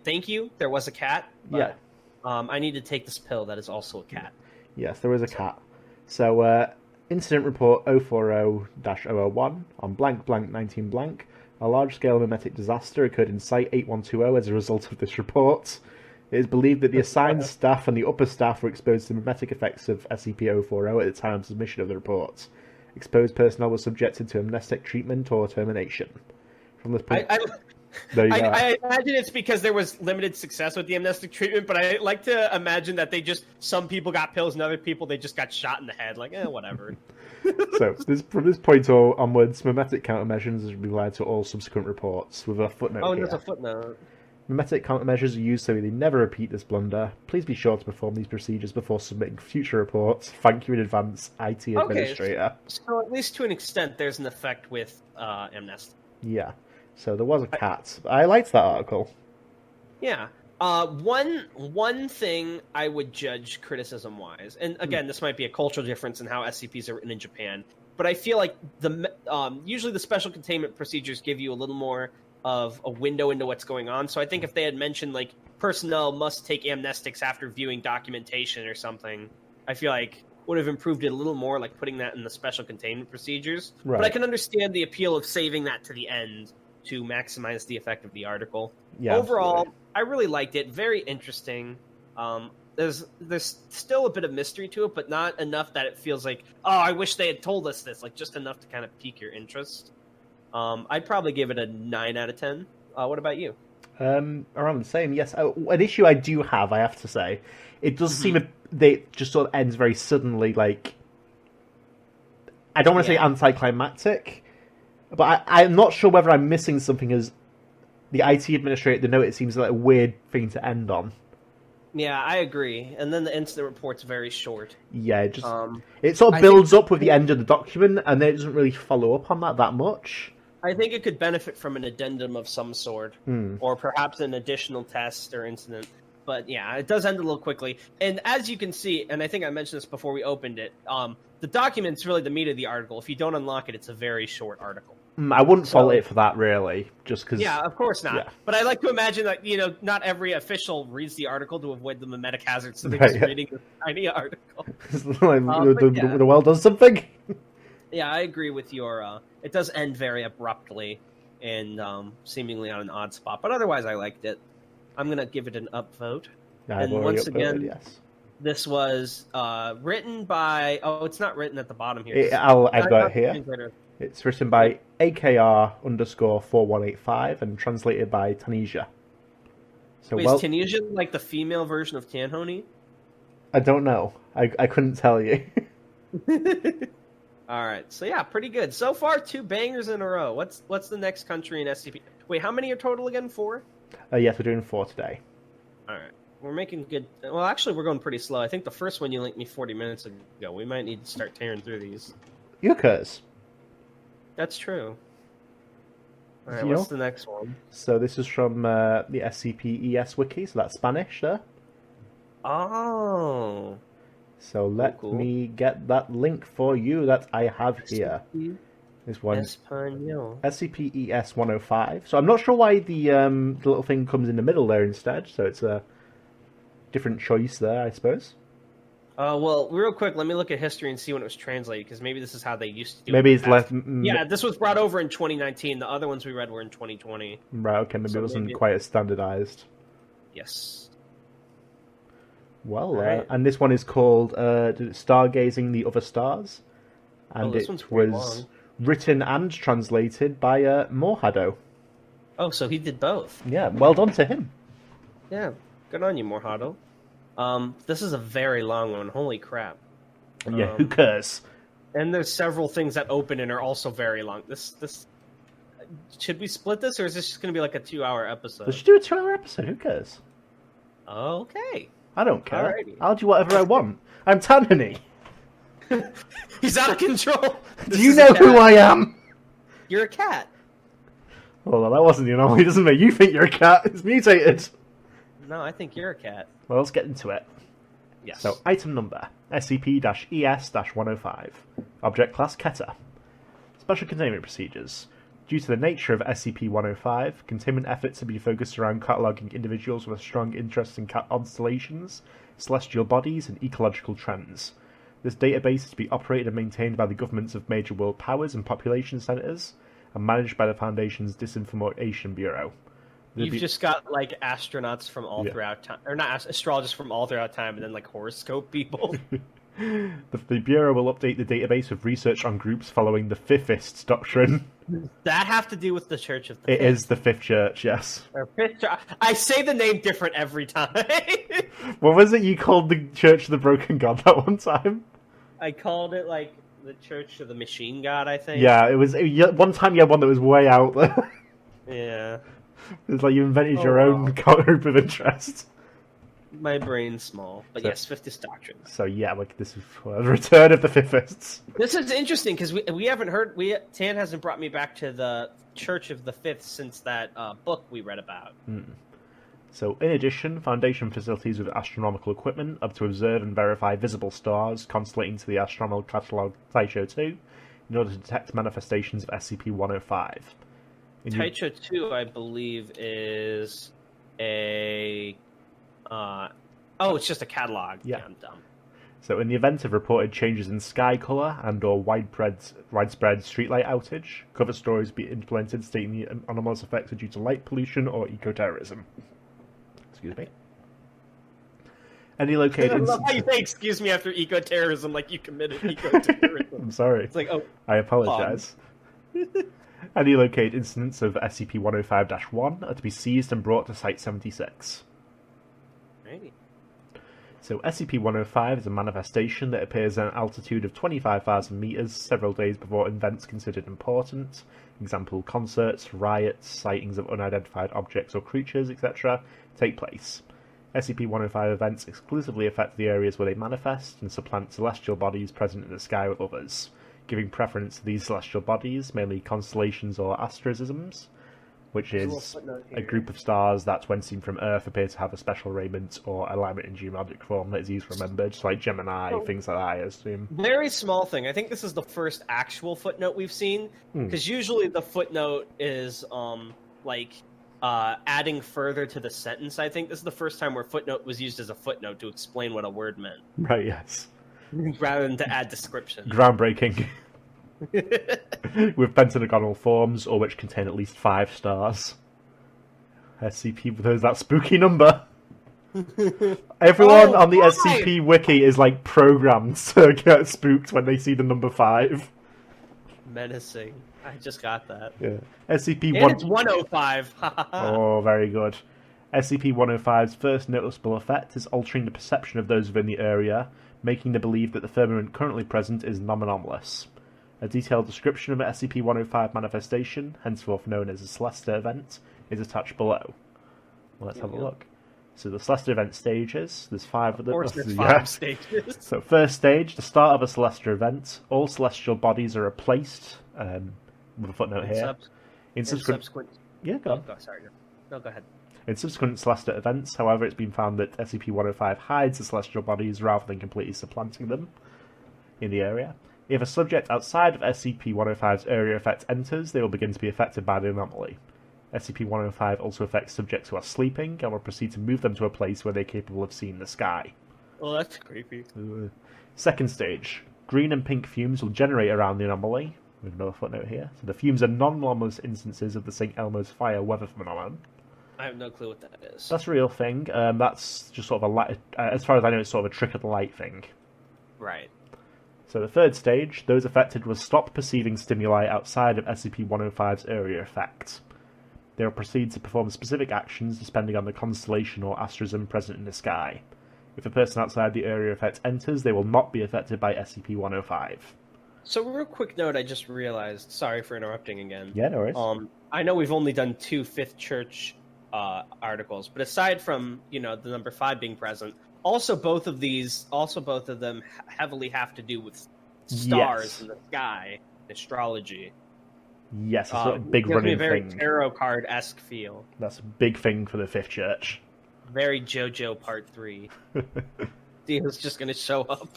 thank you. There was a cat. But, I need to take this pill that is also a cat. Yes, there is a cat. So, Incident Report 040-001 on blank blank 19 blank. A large-scale mimetic disaster occurred in Site 8120 as a result of this report. It is believed that the assigned staff and the upper staff were exposed to mimetic effects of SCP-040 at the time of submission of the report. Exposed personnel were subjected to amnestic treatment or termination. From this point... I imagine it's because there was limited success with the amnestic treatment, but I like to imagine that some people got pills and other people, they just got shot in the head, like, whatever. So, from this point onwards, mimetic countermeasures will be applied to all subsequent reports, with a footnote here. There's a footnote. Mimetic countermeasures are used so they never repeat this blunder. Please be sure to perform these procedures before submitting future reports. Thank you in advance, IT Administrator. So at least to an extent, there's an effect with amnesty. Yeah. So there was a cat. I liked that article. Yeah. One thing I would judge criticism-wise, and again, this might be a cultural difference in how SCPs are written in Japan, but I feel like usually the special containment procedures give you a little more of a window into what's going on. So I think if they had mentioned, like, personnel must take amnestics after viewing documentation or something, I feel like would have improved it a little more, like putting that in the special containment procedures. Right. But I can understand the appeal of saving that to the end to maximize the effect of the article. Yeah, overall, absolutely. I really liked it. Very interesting. There's still a bit of mystery to it, but not enough that it feels like, I wish they had told us this. Like, just enough to kind of pique your interest. I'd probably give it a 9 out of 10. What about you? Around the same, yes. An issue I do have, I have to say, it does seem that it just sort of ends very suddenly, like, I don't want to say anticlimactic, but I'm not sure whether I'm missing something as the IT Administrator, the note, it seems like a weird thing to end on. Yeah, I agree. And then the incident report's very short. Yeah, it just it sort of builds up with the end of the document, and then it doesn't really follow up on that much. I think it could benefit from an addendum of some sort, or perhaps an additional test or incident. But yeah, it does end a little quickly. And as you can see, and I think I mentioned this before we opened it, the document's really the meat of the article. If you don't unlock it, it's a very short article. I wouldn't fault it for that, really, just because... Yeah, of course not. Yeah. But I like to imagine that, not every official reads the article to avoid the mimetic hazards, so they're just reading this tiny article. The world does something? Yeah, I agree with your... it does end very abruptly and seemingly on an odd spot, but otherwise I liked it. I'm going to give it an upvote. And once again, yes. This was written by... Oh, it's not written at the bottom here. I've got it here. It's written by AKR_4185 and translated by Tanisha. So, is Tanisha like the female version of Tanhony? I don't know. I couldn't tell you. All right. So yeah, pretty good. So far, 2 bangers in a row. What's the next country in SCP? Wait, how many are total again? 4? Yes, we're doing 4 today. All right. We're making good... Well, actually, we're going pretty slow. I think the first one you linked me 40 minutes ago. We might need to start tearing through these. Yuccas. That's true. All right, what's the next one? So this is from the SCP-ES wiki, so that's Spanish there. Oh. So let me get that link for you that I have here. This one. Espanol. SCP-ES 105. So I'm not sure why the little thing comes in the middle there instead, so it's a different choice there, I suppose. Well, real quick, let me look at history and see when it was translated, because maybe this is how they used to do it. Maybe it's left... Yeah, this was brought over in 2019. The other ones we read were in 2020. Right, okay, maybe it wasn't quite as standardized. Yes. Well, and this one is called Stargazing the Other Stars. And it was written and translated by Morhado. Oh, so he did both. Yeah, well done to him. Yeah, good on you, Morhado. This is a very long one. Holy crap. Yeah, who cares? And there's several things that open and are also very long. This should we split this, or is this just going to be like a 2-hour episode? Let's do a 2-hour episode. Who cares? Okay. I don't care. Alrighty. I'll do whatever I want. I'm Tanhony. He's out of control. Do you know who I am? You're a cat. Well, that wasn't the anomaly, doesn't it? You think you're a cat. It's mutated. No, I think you're a cat. Well, let's get into it. Yes. So, item number, SCP-ES-105. Object class Keter. Special containment procedures. Due to the nature of SCP-105, containment efforts have been focused around cataloguing individuals with a strong interest in constellations, celestial bodies, and ecological trends. This database is to be operated and maintained by the governments of major world powers and population centres, and managed by the Foundation's Disinformation Bureau. You've just got, like, astronauts from all throughout time, or not astrologists from all throughout time, and then, like, horoscope people. The Bureau will update the database with research on groups following the Fifthist doctrine. That have to do with the Church of the Fifth? It is the Fifth Church, yes. Or Fifth. I say the name different every time. What was it you called the Church of the Broken God that one time? I called it, like, the Church of the Machine God, I think. Yeah, it was... One time you had one that was way out there. Yeah. It's like you invented your own group of interest. My brain's small, but yes, Fifthist doctrine. So yeah, like this is the return of the Fifthists. This is interesting because we haven't heard. Tan hasn't brought me back to the Church of the Fifth since that book we read about. So in addition, Foundation facilities with astronomical equipment up to observe and verify visible stars constellating to the astronomical catalogue Taicho 2 in order to detect manifestations of SCP-105. Taicho 2, I believe, is a... it's just a catalog. Yeah. I'm dumb. So in the event of reported changes in sky colour and or widespread streetlight outage, cover stories be implemented stating the anomalous effects are due to light pollution or eco-terrorism. Excuse me. Any located I love how you say excuse me after eco-terrorism like you committed eco-terrorism. I'm sorry. It's like, oh... I apologise. Any located incidents of SCP-105-1 are to be seized and brought to Site-76. Right. So SCP-105 is a manifestation that appears at an altitude of 25,000 metres several days before events considered important, example concerts, riots, sightings of unidentified objects or creatures, etc., take place. SCP-105 events exclusively affect the areas where they manifest and supplant celestial bodies present in the sky with others, giving preference to these celestial bodies, mainly constellations or asterisms, which is a group of stars that, when seen from Earth, appear to have a special raiment or alignment in geometric form that is easily remembered, just like Gemini, things like that, I assume. Very small thing. I think this is the first actual footnote we've seen, because usually the footnote is, adding further to the sentence. I think this is the first time where footnote was used as a footnote to explain what a word meant. Right, yes. Rather than to add description. Groundbreaking. With pentagonal forms, or which contain at least 5 stars. SCP, there's that spooky number. Everyone on the 5! SCP wiki is like programmed to get spooked when they see the number 5. Menacing. I just got that. Yeah. SCP-1... And it's 105. Oh, very good. SCP-105's first noticeable effect is altering the perception of those within the area, making them believe that the firmament currently present is non-anomalous. A detailed description of an SCP-105 manifestation, henceforth known as a Slusser event, is attached below. Well, let's have a look. So the Slusser event stages, there's 5 of them. Of course there's 5 stages. So first stage, the start of a Slusser event, all celestial bodies are replaced, with a footnote here. In subsequent... Yeah, go on. Sorry. No, go ahead. In subsequent Slusser events, however, it's been found that SCP-105 hides the celestial bodies rather than completely supplanting them in the area. If a subject outside of SCP-105's area effect enters, they will begin to be affected by the anomaly. SCP-105 also affects subjects who are sleeping and will proceed to move them to a place where they're capable of seeing the sky. Oh, that's creepy. Second stage. Green and pink fumes will generate around the anomaly. With another footnote here. So the fumes are non-anomalous instances of the St. Elmo's fire weather phenomenon. I have no clue what that is. That's a real thing. That's just sort of a light, as far as I know, it's sort of a trick of the light thing. Right. So the third stage, those affected will stop perceiving stimuli outside of SCP-105's area effect. They will proceed to perform specific actions depending on the constellation or asterism present in the sky. If a person outside the area effect enters, they will not be affected by SCP-105. So, real quick note, I just realized. Sorry for interrupting again. Yeah, no worries. I know we've only done 2 Fifth Church articles, but aside from the number 5 being present, also both of them heavily have to do with stars in the sky, astrology. Yes, it's a big gives running me a very thing. tarot card-esque feel. That's a big thing for the Fifth Church. Very JoJo Part 3. Dio's just going to show up.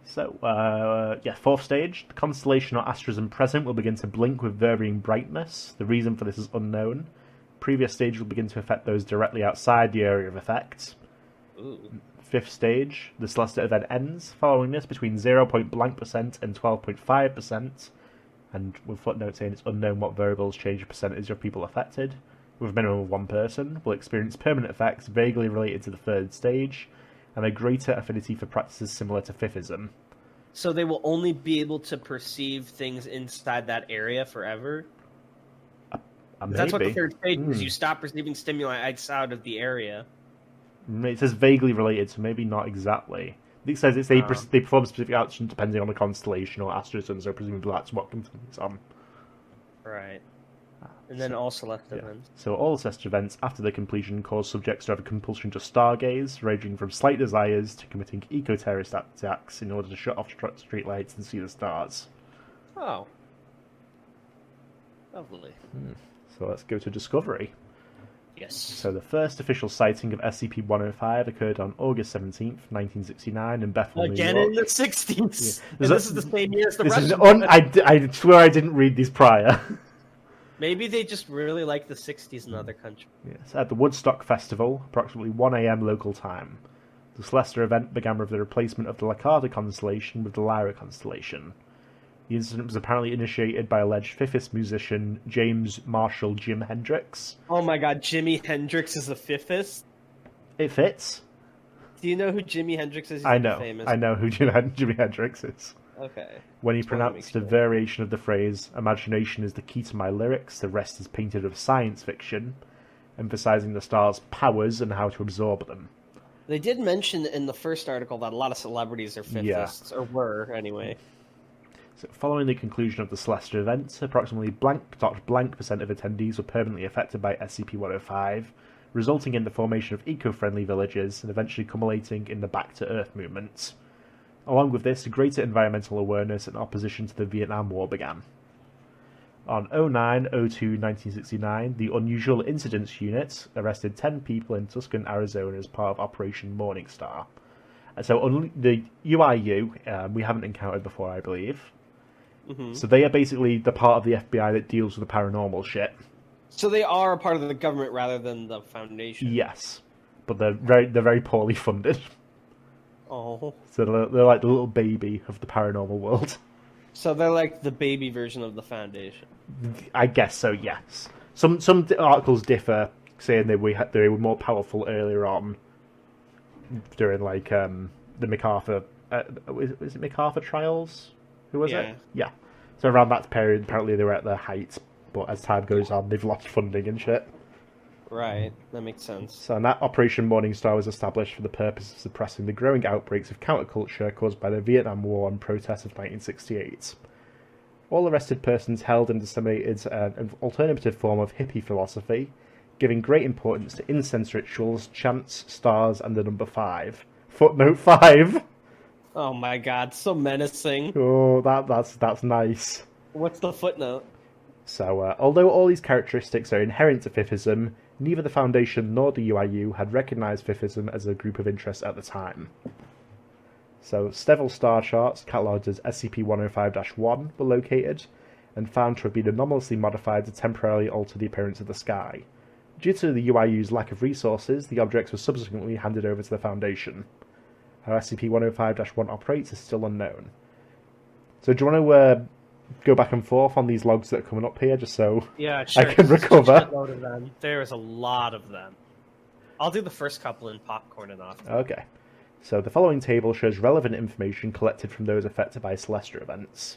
So, fourth stage. The constellation or asterism present will begin to blink with varying brightness. The reason for this is unknown. Previous stage will begin to affect those directly outside the area of effect. Ooh. Fifth stage. The Slusser event ends. Following this, between 0.blank% and 12.5%. And with footnotes saying it's unknown what variables change the percentage of people affected. With a minimum of 1 person, will experience permanent effects vaguely related to the third stage, and a greater affinity for practices similar to Fifism. So they will only be able to perceive things inside that area forever? That's what the third stage is. You stop perceiving stimuli outside of the area. It says vaguely related, so maybe not exactly. It says they perform specific actions depending on the constellation or asterism, so presumably that's what continues on. Right. And then all Celeste events. So all Celeste events after their completion cause subjects to have a compulsion to stargaze, ranging from slight desires to committing eco-terrorist attacks in order to shut off streetlights and see the stars. Oh. Lovely. So let's go to Discovery. Yes. So the first official sighting of SCP-105 occurred on August 17th, 1969 in Bethel, New York. Again in the 60s! Yeah. And this is the same year as the Russian I swear I didn't read these prior. Maybe they just really like the 60s in other countries. Yes, at the Woodstock Festival, approximately 1 a.m. local time. The Slusser event began with the replacement of the Lacerda constellation with the Lyra constellation. The incident was apparently initiated by alleged Fifthist musician James Marshall Jim Hendrix. Oh my god, Jimi Hendrix is a Fifthist? It fits. Do you know who Jimi Hendrix is? I know. I know who Jimi Hendrix is. Okay. When he pronounced a variation of the phrase, "Imagination is the key to my lyrics, the rest is painted of science fiction," emphasizing the star's powers and how to absorb them. They did mention in the first article that a lot of celebrities are Fifthists, or were, anyway. So following the conclusion of the Celestial event, approximately blank% of attendees were permanently affected by SCP-105, resulting in the formation of eco-friendly villages and eventually culminating in the Back to Earth movement. Along with this, a greater environmental awareness and opposition to the Vietnam War began. On 09/02/1969, the Unusual Incidents Unit arrested 10 people in Tucson, Arizona as part of Operation Morningstar. So the UIU, we haven't encountered before, I believe. Mm-hmm. So they are basically the part of the FBI that deals with the paranormal shit. So they are a part of the government rather than the Foundation? Yes. But they're very poorly funded. Oh. So they're like the little baby of the paranormal world. So they're like the baby version of the Foundation? I guess so, yes. Some articles differ, saying they were more powerful earlier on, during like the MacArthur... is it MacArthur trials? Who was it? Yeah. So around that period, apparently they were at their height, but as time goes on, they've lost funding and shit. Right, that makes sense. So and that Operation Morningstar was established for the purpose of suppressing the growing outbreaks of counterculture caused by the Vietnam War and protests of 1968. All arrested persons held and disseminated an alternative form of hippie philosophy, giving great importance to incense rituals, chants, stars, and the number 5. Footnote 5! Oh my god, so menacing. Oh, that's nice. What's the footnote? So, although all these characteristics are inherent to Fifism, neither the Foundation nor the UIU had recognised Fifism as a group of interest at the time. So, several star charts, catalogued as SCP-105-1, were located, and found to have been anomalously modified to temporarily alter the appearance of the sky. Due to the UIU's lack of resources, the objects were subsequently handed over to the Foundation. How SCP-105-1 operates is still unknown. So do you want to go back and forth on these logs that are coming up here, just so I can recover? Of them. There is a lot of them. I'll do the first couple in popcorn and off. Okay. So the following table shows relevant information collected from those affected by Celestial events.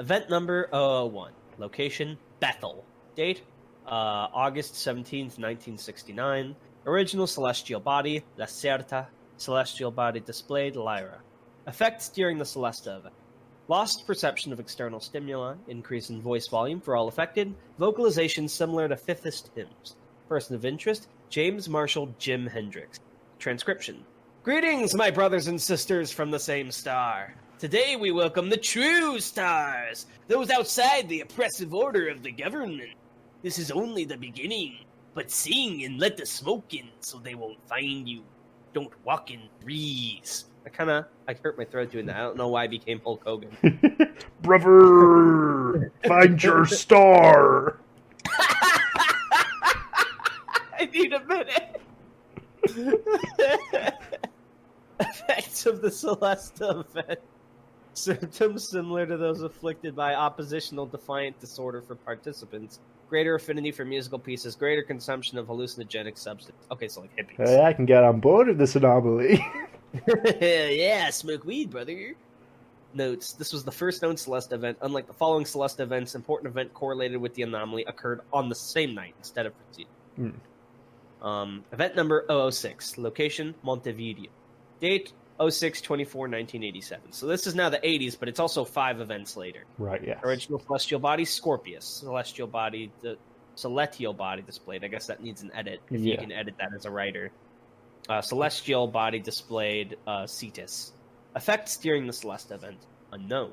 Event number 1. Location, Bethel. Date, August 17th, 1969. Original celestial body, Lacerda. Celestial body displayed, Lyra. Effects during the Celesta event. Lost perception of external stimuli, increase in voice volume for all affected, vocalization similar to fifthist hymns. Person of interest, James Marshall Jim Hendricks. Transcription. Greetings, my brothers and sisters from the same star. Today we welcome the true stars, those outside the oppressive order of the government. This is only the beginning, but sing and let the smoke in so they won't find you. Don't walk in threes. I hurt my throat doing that. I don't know why I became Hulk Hogan. Brother, find your star. I need a minute. Effects of the Celesta event. Symptoms similar to those afflicted by oppositional defiant disorder for participants. Greater affinity for musical pieces. Greater consumption of hallucinogenic substance. Okay, so like hippies. Hey, I can get on board with this anomaly. Yeah, smoke weed, brother. Notes, this was the first known Celesta event. Unlike the following Celesta events, important event correlated with the anomaly occurred on the same night instead of preceding. Event number 006. Location, Montevideo. Date, 06/24/1987. So this is now the 80s, but it's also 5 events later. Right, yeah. Original celestial body, Scorpius. Celestial body displayed. I guess that needs an edit, if you can edit that as a writer. Celestial body displayed, Cetus. Effects during the Celesta event, unknown.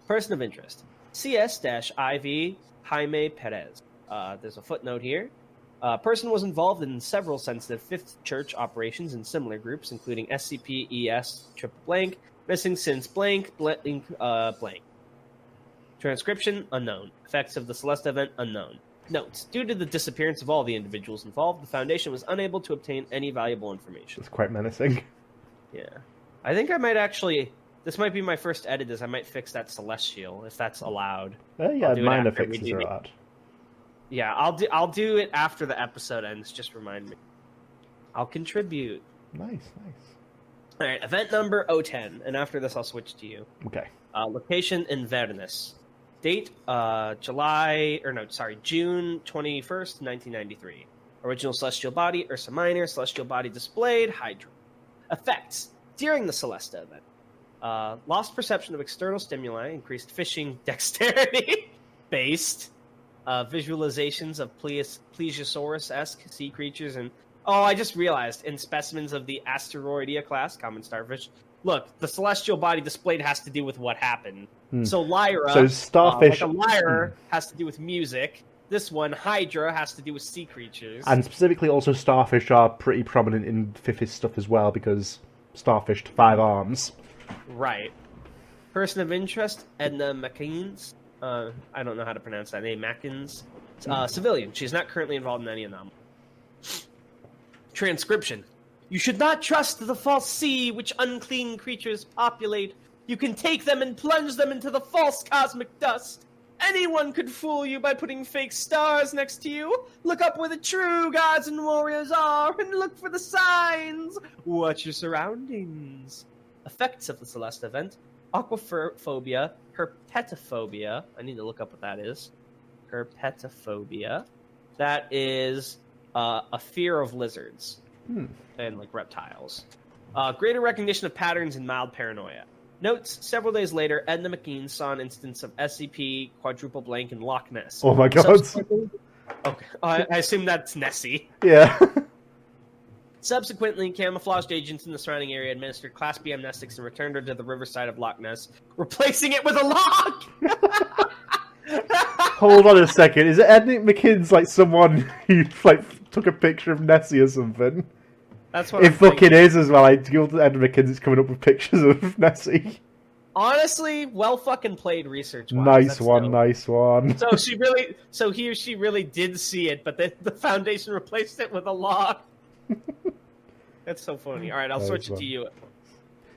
Person of interest, CS-IV Jaime Perez. There's a footnote here. Person was involved in several sensitive Fifth Church operations in similar groups, including SCP-ES _, missing since blank. Transcription, unknown. Effects of the Celesta event, unknown. Notes, due to the disappearance of all the individuals involved, the Foundation was unable to obtain any valuable information. It's quite menacing. Yeah. I think I might actually... This might be my first edit, is I might fix that Celestial, if that's allowed. Yeah, minor fixes are odd. Yeah, I'll do it after the episode ends, just remind me. I'll contribute. Nice. Alright, event number 010, and after this I'll switch to you. Okay. Location, Inverness. Date, June 21st, 1993. Original Celestial Body, Ursa Minor. Celestial Body displayed, Hydra. Effects. During the Celesta event. Lost perception of external stimuli, increased fishing dexterity, based visualizations of plesiosaurus-esque sea creatures, and... Oh, I just realized, in specimens of the Asteroidea class, common starfish, look, the celestial body displayed has to do with what happened. So Lyra, so starfish, like a lyre, has to do with music. This one, Hydra, has to do with sea creatures. And specifically also starfish are pretty prominent in Fifthist stuff as well, because starfish to 5 arms. Right. Person of interest, Edna Mackins. I don't know how to pronounce that name. Mackins. Civilian. She's not currently involved in any anomaly. Transcription. You should not trust the false sea which unclean creatures populate. You can take them and plunge them into the false cosmic dust. Anyone could fool you by putting fake stars next to you. Look up where the true gods and warriors are and look for the signs. Watch your surroundings. Effects of the Celeste event. Aquaphobia, herpetophobia. I need to look up what that is. Herpetophobia. That is a fear of lizards and like reptiles. Greater recognition of patterns and mild paranoia. Notes, several days later, Edna McKean saw an instance of SCP quadruple blank in Loch Ness. Oh my god. Okay, I assume that's Nessie. Yeah. Subsequently, camouflaged agents in the surrounding area administered Class B amnestics and returned her to the riverside of Loch Ness, replacing it with a lock! Hold on a second. Is it Edna McKinn's like someone who like took a picture of Nessie or something? That's what it fucking is as well. I googled Edna McKinn's. It's coming up with pictures of Nessie. Honestly, well fucking played research. Nice one. So he or she really did see it, but the Foundation replaced it with a lock. That's so funny. All right, I'll switch it to you.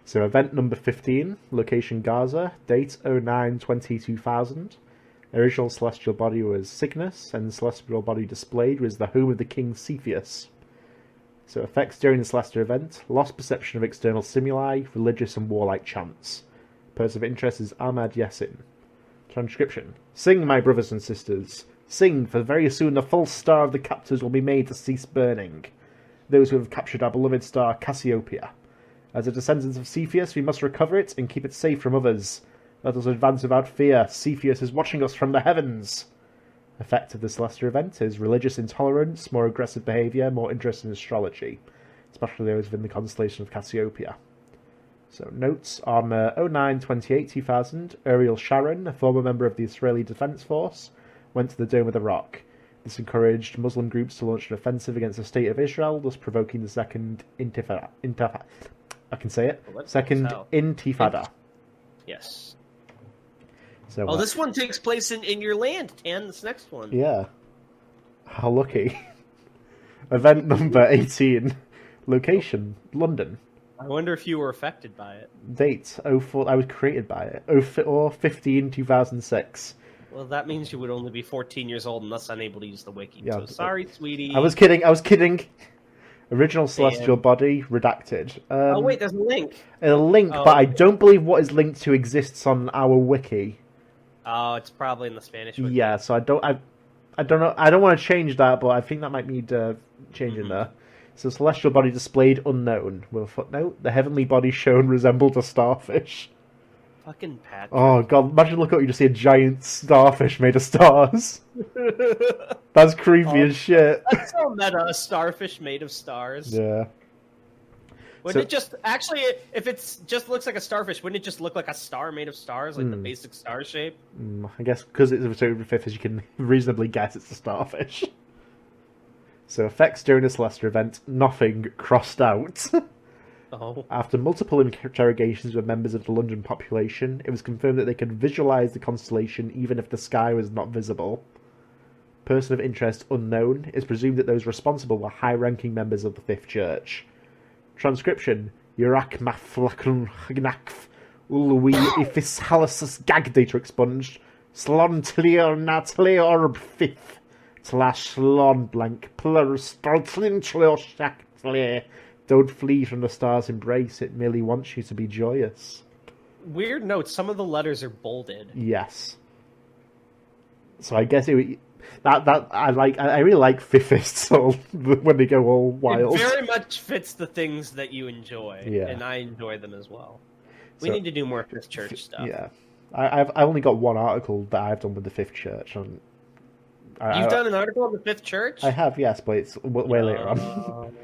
So event number 15, location Gaza, date 09/20/2000. Original celestial body was Cygnus, and the celestial body displayed was the home of the king Cepheus. So effects during the celestial event, lost perception of external stimuli, religious and warlike chants. Person of interest is Ahmad Yassin. Transcription. Sing, my brothers and sisters. Sing, for very soon the false star of the captors will be made to cease burning. Those who have captured our beloved star Cassiopeia. As a descendant of Cepheus, we must recover it and keep it safe from others. Let us advance without fear. Cepheus is watching us from the heavens. Effect of this Slusser event is religious intolerance, more aggressive behaviour, more interest in astrology, especially those within the constellation of Cassiopeia. So, notes on 09/28/2000, Uriel Sharon, a former member of the Israeli Defence Force, went to the Dome of the Rock. This encouraged Muslim groups to launch an offensive against the State of Israel, thus provoking the Second Intifada. I can say it. Second Intifada. Yes. So, this one takes place in your land, Tan. This next one. Yeah. How lucky. Event number 18. Location, London. I wonder if you were affected by it. Date, 04... I was created by it. 04/15/2006. Well, that means you would only be 14 years old and thus unable to use the wiki. Yeah, so sorry, sweetie. I was kidding. Original celestial body, redacted. Oh, wait, there's a link. A link, but I don't believe what is linked to exists on our wiki. Oh, it's probably in the Spanish wiki. Yeah, so I don't know. I don't want to change that, but I think that might need changing there. So, celestial body displayed unknown. With a footnote: the heavenly body shown resembled a starfish. Fucking Patrick. Oh god! Imagine look up, you just see a giant starfish made of stars. That's creepy as shit. That's so meta. A starfish made of stars. Yeah. Wouldn't it just actually, if it just looks like a starfish, wouldn't it just look like a star made of stars, like the basic star shape? I guess because it's over 5th, as you can reasonably guess, it's a starfish. So, effects during this Slusser event, nothing crossed out. Oh. After multiple interrogations with members of the London population, it was confirmed that they could visualize the constellation even if the sky was not visible. Person of interest unknown. It is presumed that those responsible were high-ranking members of the Fifth Church. Transcription. Urak maflaknakf ulwi ifis halasus gag data expunged. Slon tlior natlior fifth. Slash slon blank plurus Don't flee from the star's embrace, it merely wants you to be joyous. Weird note, some of the letters are bolded. Yes. So I guess I really like Fifists when they go all wild. It very much fits the things that you enjoy, and I enjoy them as well. We need to do more Fifth Church stuff. Yeah. I've only got one article that I've done with the Fifth Church. You've done an article on the Fifth Church? I have, yes, but it's way later on.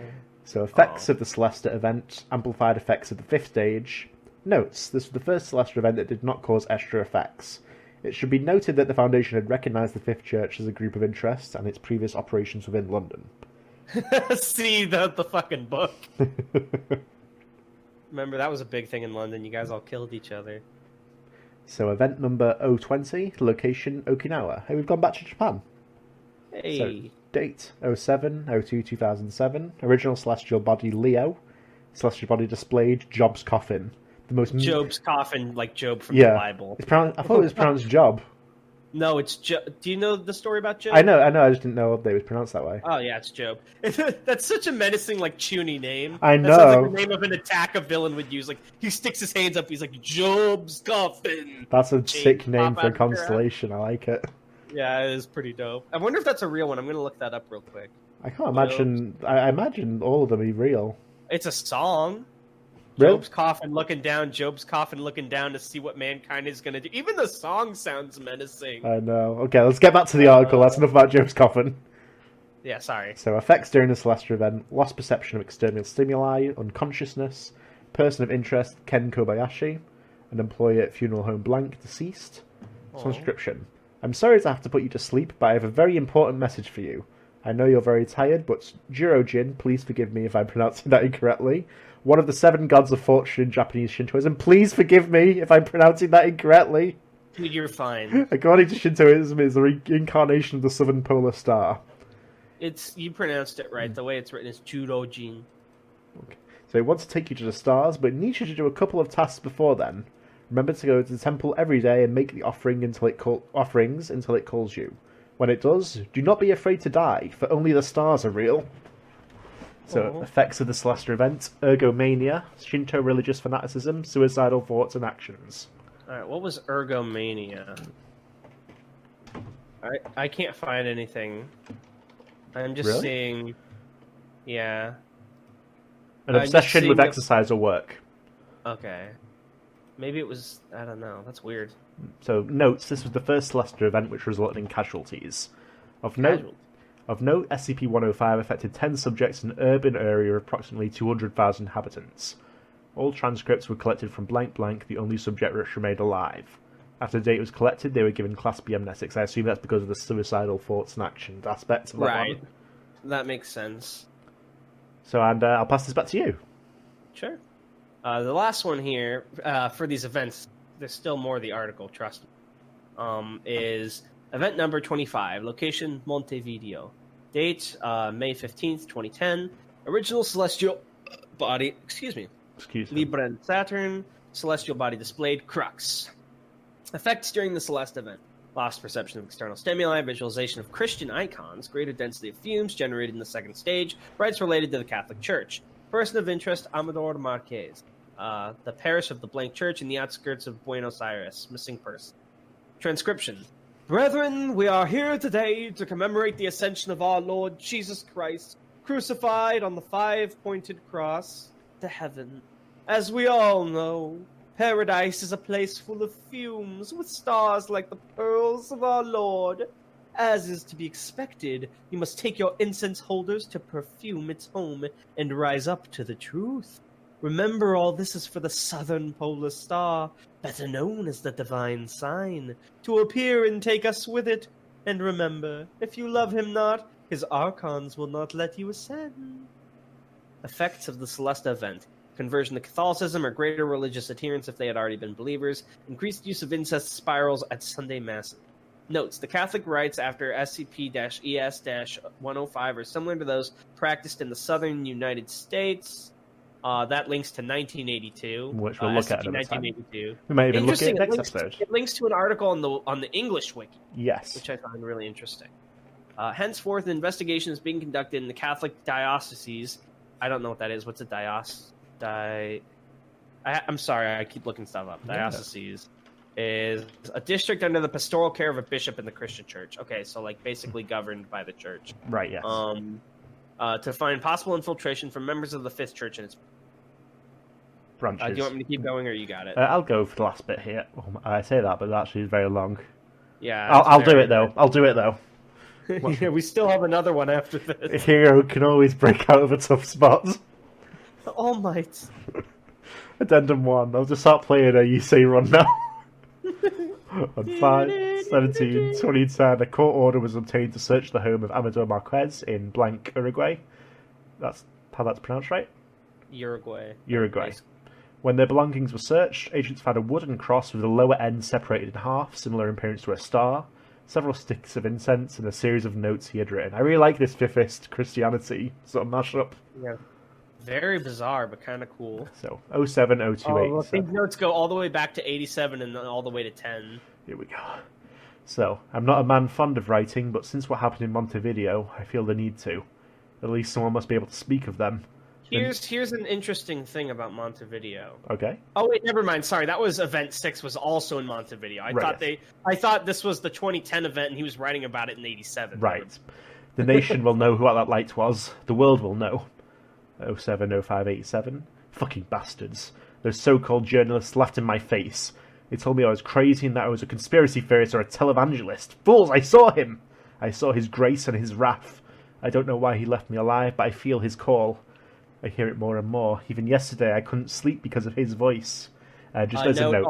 So, effects of the Celesta event, amplified effects of the 5th stage. Notes, this was the first Celesta event that did not cause extra effects. It should be noted that the Foundation had recognised the Fifth Church as a group of interest and its previous operations within London. See the fucking book. Remember, that was a big thing in London. You guys all killed each other. So, event number 020, location Okinawa. Hey, we've gone back to Japan. Hey. So, date 07/02/2007. Original celestial body Leo. Celestial body displayed Job's coffin. The most Job's coffin, like Job from the Bible. It's I thought it was pronounced Job. No, it's Job. Do you know the story about Job? I know. I just didn't know they was pronounced that way. Oh yeah, it's Job. That's such a menacing, like Chuny name. I know. That sounds like the name of an attack a villain would use. Like he sticks his hands up. He's like Job's coffin. That's a sick name for a constellation. I like it. Yeah, it is pretty dope. I wonder if that's a real one. I'm gonna look that up real quick. I can't imagine. I imagine all of them be real. It's a song. Really? Job's coffin looking down. Job's coffin looking down to see what mankind is gonna do. Even the song sounds menacing. I know. Okay, let's get back to the article. That's enough about Job's coffin. Yeah, sorry. So, effects during the Celestial event: lost perception of external stimuli, unconsciousness, person of interest Ken Kobayashi, an employee at funeral home blank, deceased. Transcription. I'm sorry to have to put you to sleep, but I have a very important message for you. I know you're very tired, but Jirojin, please forgive me if I'm pronouncing that incorrectly. One of the 7 gods of fortune in Japanese Shintoism. Please forgive me if I'm pronouncing that incorrectly. Dude, you're fine. According to Shintoism, it is the reincarnation of the Southern Polar Star. You pronounced it right. The way it's written is Jirojin. Okay. So it wants to take you to the stars, but it needs you to do a couple of tasks before then. Remember to go to the temple every day and make the offerings until it calls you. When it does, do not be afraid to die, for only the stars are real. So, effects of the Celestial event: ergomania, Shinto religious fanaticism, suicidal thoughts and actions. Alright, what was ergomania? I can't find anything. I'm just seeing... Yeah. An obsession with exercise or work. Okay. Maybe it was... I don't know. That's weird. So, notes, this was the first Slusser event which resulted in casualties. Of note, SCP-105 affected 10 subjects in an urban area of approximately 200,000 inhabitants. All transcripts were collected from blank, the only subject which remained alive. After the data was collected, they were given Class B amnestics. I assume that's because of the suicidal thoughts and actions aspect of that Right. one. That makes sense. So, and I'll pass this back to you. Sure. The last one here, for these events, there's still more of the article, trust me, is event number 25, location Montevideo. Date, May 15th, 2010. Original celestial body, excuse me, Libra and Saturn. Celestial body displayed, Krux. Effects during the Celeste event. Lost perception of external stimuli, visualization of Christian icons, greater density of fumes generated in the second stage, rites related to the Catholic Church. Person of interest, Amador Marquez. The parish of the blank church in the outskirts of Buenos Aires. Missing person. Transcription. Brethren, we are here today to commemorate the ascension of our Lord Jesus Christ, crucified on the five-pointed cross to heaven. As we all know, paradise is a place full of fumes, with stars like the pearls of our Lord. As is to be expected, you must take your incense holders to perfume its home and rise up to the truth. Remember, all this is for the Southern Polar Star, better known as the Divine Sign, to appear and take us with it. And remember, if you love him not, his archons will not let you ascend. Effects of the Celeste event. Conversion to Catholicism or greater religious adherence if they had already been believers. Increased use of incest spirals at Sunday Mass. Notes, the Catholic rites after SCP-ES-105 are similar to those practiced in the southern United States. That links to 1982. Which we'll look at another time. 1982. We might even look at it next episode. It links to an article on the English wiki. Yes. Which I find really interesting. Henceforth, an investigation is being conducted in the Catholic dioceses. I don't know what that is. What's a I'm sorry, I keep looking stuff up. Diocese is a district under the pastoral care of a bishop in the Christian church. Okay, so like basically governed by the church. Right, yes. To find possible infiltration from members of the Fifth Church and its branches. Do you want me to keep going, or you got it? I'll go for the last bit here. I say that, but it actually is very long. Yeah, I'll do it though. I'll do it though. Yeah, we still have another one after this. A hero can always break out of a tough spot. All Might. Addendum 1. I'll just start playing a You Say Run now. On 5/17/2010, a court order was obtained to search the home of Amador Marquez in blank Uruguay. That's how that's pronounced, right? Uruguay. When their belongings were searched, agents found a wooden cross with the lower end separated in half, similar in appearance to a star, several sticks of incense, and a series of notes he had written. I really like this Fifist Christianity sort of mashup. Yeah. Very bizarre, but kind of cool. So, 070287. These notes go all the way back to 87 and then all the way to 10. Here we go. So, I'm not a man fond of writing, but since what happened in Montevideo, I feel the need to. At least someone must be able to speak of them. Here's an interesting thing about Montevideo. Okay. Oh wait, never mind. Sorry, that was Event 6 was also in Montevideo. I thought this was the 2010 event and he was writing about it in 87. Right. The nation will know what that light was. The world will know. 070587. Fucking bastards. Those so-called journalists laughed in my face. They told me I was crazy and that I was a conspiracy theorist or a televangelist. Fools, I saw him! I saw his grace and his wrath. I don't know why he left me alive, but I feel his call. I hear it more and more. Even yesterday I couldn't sleep because of his voice. Just as a note,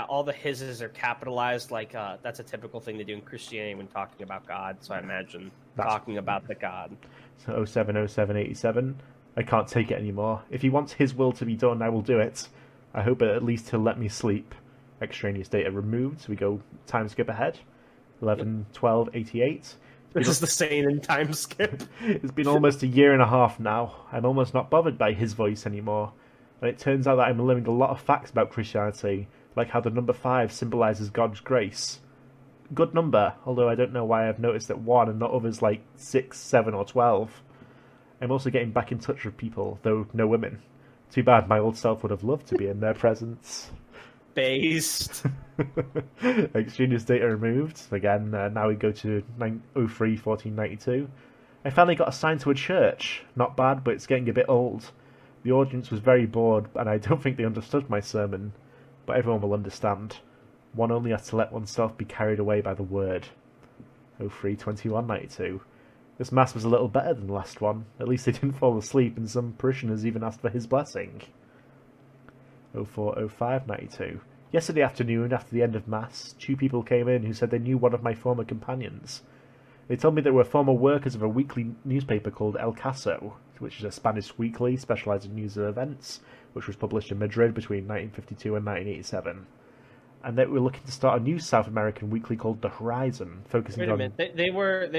all the hises are capitalized, like that's a typical thing to do in Christianity when talking about God, so I imagine talking about the God. So 070787. I can't take it anymore. If he wants his will to be done, I will do it. I hope at least he'll let me sleep. Extraneous data removed, so we go time skip ahead. 11/12/88. This is the same in time skip. It's been almost a year and a half now. I'm almost not bothered by his voice anymore. And it turns out that I'm learning a lot of facts about Christianity, like how the number 5 symbolizes God's grace. Good number, although I don't know why I've noticed that 1 and not others like 6, 7 or 12. I'm also getting back in touch with people, though no women. Too bad, my old self would have loved to be in their presence. Based. Extraneous data removed. Again, now we go to 03/14/92. I finally got assigned to a church. Not bad, but it's getting a bit old. The audience was very bored, and I don't think they understood my sermon. but everyone will understand. One only has to let oneself be carried away by the word. 03-21-92. This mass was a little better than the last one. At least they didn't fall asleep, and some parishioners even asked for his blessing. 04-05-92. Yesterday afternoon, after the end of Mass, 2 people came in who said they knew one of my former companions. They told me they were former workers of a weekly newspaper called El Caso, which is a Spanish weekly specialised in news and events, which was published in Madrid between 1952 and 1987. And they were looking to start a new South American weekly called The Horizon, focusing on... Wait a minute, they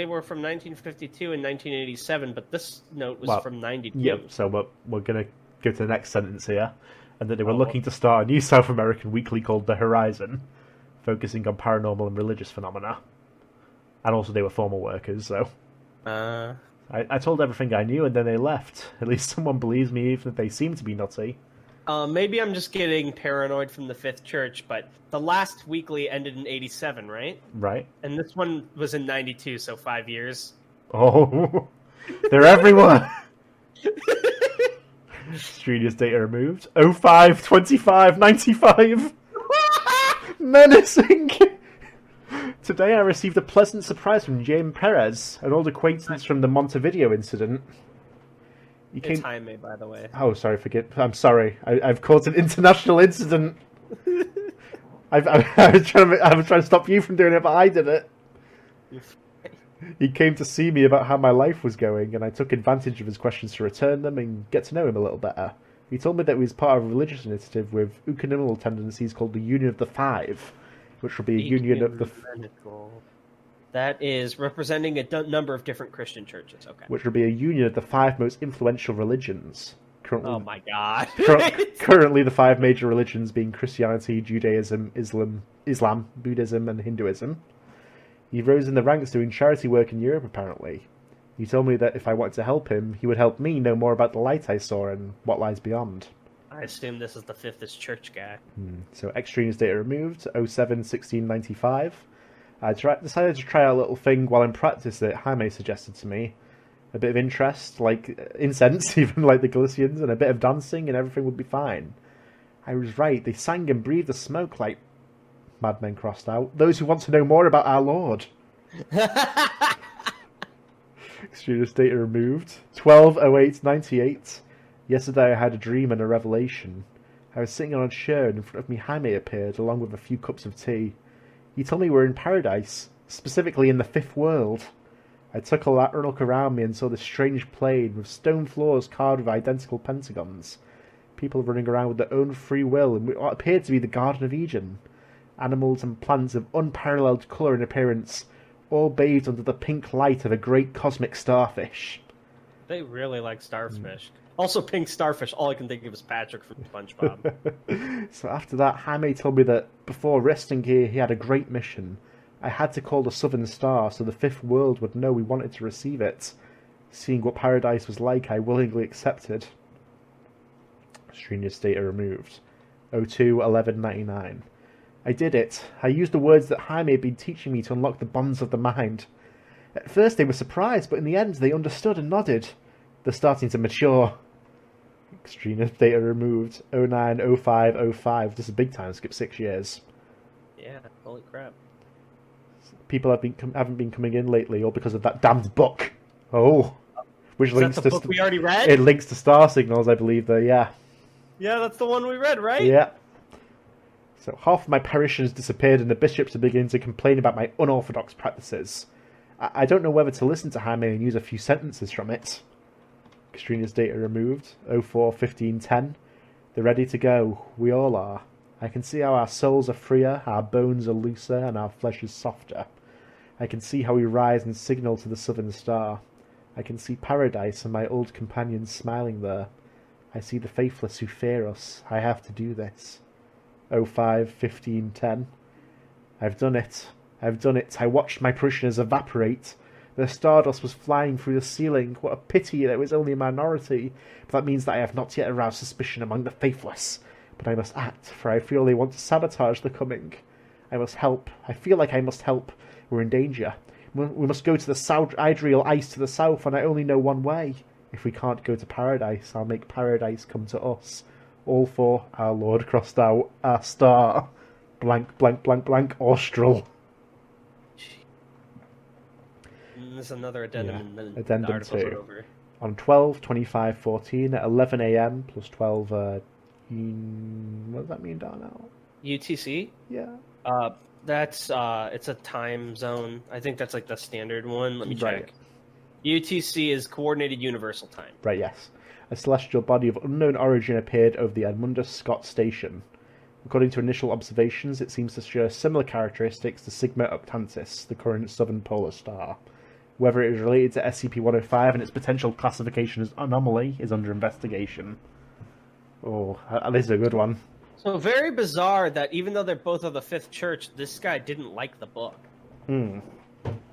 were from 1952 and 1987, but this note was from 92. Yeah, so we're going to go to the next sentence here. And that they were looking to start a new South American weekly called The Horizon, focusing on paranormal and religious phenomena. And also they were former workers, so... I told everything I knew and then they left. At least someone believes me, even if they seem to be nutty. Maybe I'm just getting paranoid from the Fifth Church, but the last weekly ended in 87, right? Right. And this one was in 92, so 5 years. Oh, they're everywhere! Strenuous data removed. 05-25-95! Menacing! Today I received a pleasant surprise from James Perez, an old acquaintance from the Montevideo incident. It's Jaime, by the way. Oh, sorry, I'm sorry. I've caused an international incident. I was trying to stop you from doing it, but I did it. He came to see me about how my life was going, and I took advantage of his questions to return them and get to know him a little better. He told me that he was part of a religious initiative with ecumenical tendencies called the Union of the Five, which will be a union of the... That is representing a number of different Christian churches, okay. Which will be a union of the 5 most influential religions. Currently, oh my god. Currently the 5 major religions being Christianity, Judaism, Islam, Buddhism, and Hinduism. He rose in the ranks doing charity work in Europe, apparently. He told me that if I wanted to help him, he would help me know more about the light I saw and what lies beyond. I assume this is the Fifth Church guy. So, extraneous data removed, 07-16-95. I decided to try out a little thing while in practice that Jaime suggested to me. A bit of interest, like incense, even like the Galicians, and a bit of dancing, and everything would be fine. I was right, they sang and breathed the smoke like... Madmen crossed out. Those who want to know more about our Lord. Extraneous data removed. 12-08-98. Yesterday I had a dream and a revelation. I was sitting on a chair and in front of me Jaime appeared, along with a few cups of tea. He told me we're in paradise, specifically in the 5th world. I took a look around me and saw this strange plain with stone floors carved with identical pentagons. People running around with their own free will in what appeared to be the Garden of Eden. Animals and plants of unparalleled colour and appearance, all bathed under the pink light of a great cosmic starfish. They really like starfish. Also pink starfish, all I can think of is Patrick from SpongeBob. So after that, Jaime told me that before resting here, he had a great mission. I had to call the Southern Star so the 5th world would know we wanted to receive it. Seeing what paradise was like, I willingly accepted. Strenuous data removed. 02-11-99. I did it. I used the words that Jaime had been teaching me to unlock the bonds of the mind. At first they were surprised, but in the end they understood and nodded. They're starting to mature. Extraneous data removed. 09-05-05. This is a big time skip, 6 years. Yeah, holy crap. People haven't been coming in lately, all because of that damned book. Oh. Which is links that the to book we already read? It links to star signals, I believe, there, yeah. Yeah, that's the one we read, right? Yeah. So half of my parishioners disappeared and the bishops are beginning to complain about my unorthodox practices. I don't know whether to listen to Jaime and use a few sentences from it. Extraneous data removed. 04-15-10. They're ready to go. We all are. I can see how our souls are freer, our bones are looser, and our flesh is softer. I can see how we rise and signal to the Southern Star. I can see paradise and my old companions smiling there. I see the faithless who fear us. I have to do this. 05-15-10. I've done it. I've done it. I watched my parishioners evaporate. The stardust was flying through the ceiling. What a pity that it was only a minority. But that means that I have not yet aroused suspicion among the faithless. But I must act, for I feel they want to sabotage the coming. I must help. I feel like I must help. We're in danger. We must go to the sidereal ice to the south, and I only know one way. If we can't go to paradise, I'll make paradise come to us. All for our Lord crossed out our star. Blank, blank, blank, blank, Austral. And there's another addendum, and then Addendum the articles 2. are over. On 12/25/14 at 11 a.m. plus 12. What does that mean, Darnell? UTC? Yeah. That's it's a time zone. I think that's like the standard one. Let me check. Right. UTC is Coordinated Universal Time. Right, yes. A celestial body of unknown origin appeared over the Edmundus Scott station. According to initial observations, it seems to share similar characteristics to Sigma Octantis, the current southern polar star. Whether it is related to SCP-105 and its potential classification as anomaly is under investigation. Oh, this is a good one. So very bizarre that even though they're both of the Fifth Church, this guy didn't like the book.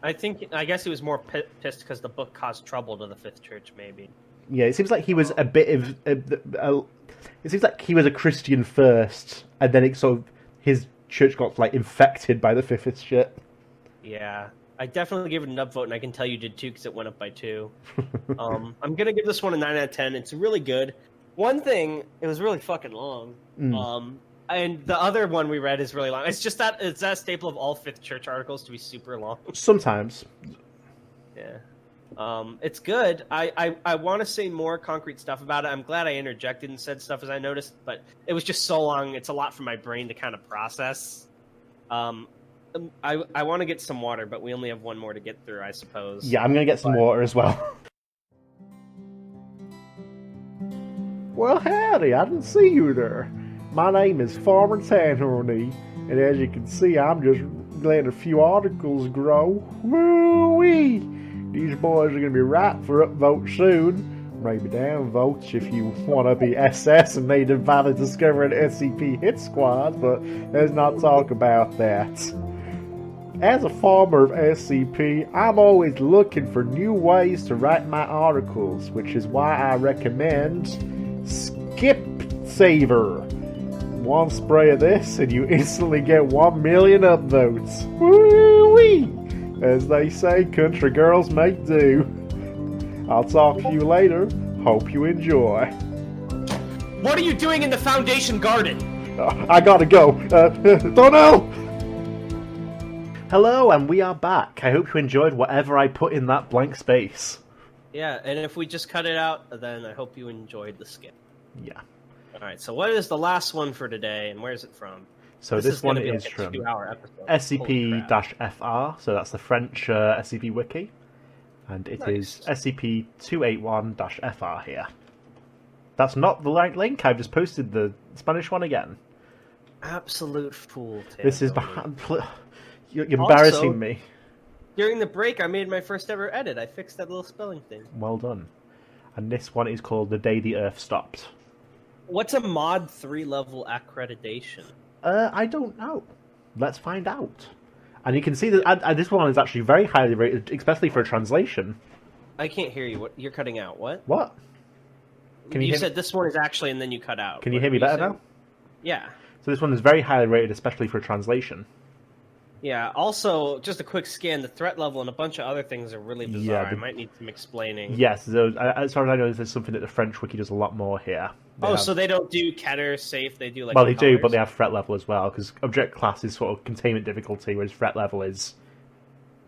I guess he was more pissed because the book caused trouble to the Fifth Church, maybe. Yeah, it seems like he was a bit of... it seems like he was a Christian first, and then it sort of... his church got, like, infected by the Fifth shit. Yeah. I definitely gave it an upvote, and I can tell you did too, because it went up by 2. I'm going to give this one a 9 out of 10. It's really good. One thing, it was really fucking long. And the other one we read is really long. It's just that it's that staple of all Fifth Church articles to be super long. Sometimes. Yeah. It's good. I want to say more concrete stuff about it. I'm glad I interjected and said stuff as I noticed, but it was just so long. It's a lot for my brain to kind of process. I want to get some water, but we only have one more to get through, I suppose. Yeah, I'm going to get some water as well. Well, howdy, I didn't see you there. My name is Farmer Tanhony, and as you can see, I'm just letting a few articles grow. Woo-wee! These boys are going to be ripe for upvote soon. Maybe downvotes if you want to be SS and need to finally discover an SCP hit squad, but let's not talk about that. As a farmer of SCP, I'm always looking for new ways to write my articles, which is why I recommend Skip Saver. One spray of this and you instantly get 1 million upvotes. Woo-wee! As they say, country girls make do. I'll talk to you later. Hope you enjoy. What are you doing in the Foundation garden? I gotta go. Don't know! Hello, and we are back. I hope you enjoyed whatever I put in that blank space. Yeah, and if we just cut it out, then I hope you enjoyed the skip. Yeah. Alright, so what is the last one for today, and where's it from? So this one is like from 2-hour episode. SCP-FR, so that's the French SCP wiki. And it is SCP-281-FR here. That's not the right link, I've just posted the Spanish one again. Absolute fool, Tim. This is behind... You're embarrassing also, me. During the break, I made my first ever edit. I fixed that little spelling thing. Well done. And this one is called The Day the Earth Stopped. What's a Mod 3 level accreditation? I don't know. Let's find out. And you can see that this one is actually very highly rated, especially for a translation. I can't hear you. What? You're cutting out. What? What? You said this one is actually, and then you cut out. Can you hear me better now? Yeah. So this one is very highly rated, especially for a translation. Yeah, also, just a quick scan, the threat level and a bunch of other things are really bizarre. Yeah, I might need some explaining. Yes, as far as I know, there's something that the French wiki does a lot more here. So they don't do Keter safe, they do like... Well, they do, but they have threat level as well, because object class is sort of containment difficulty, whereas threat level is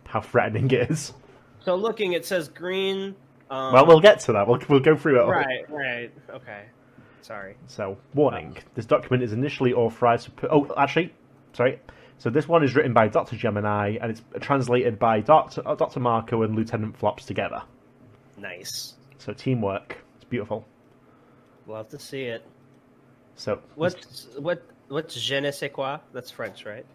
how threatening it is. So looking, it says green... well, we'll get to that. We'll go through it all. Right, okay. Sorry. So, warning. This document is initially authorized for... So this one is written by Dr. Gemini, and it's translated by Dr. Marco and Lieutenant Flops together. Nice. So teamwork. It's beautiful. Love to see it. So what's je ne sais quoi? That's French, right?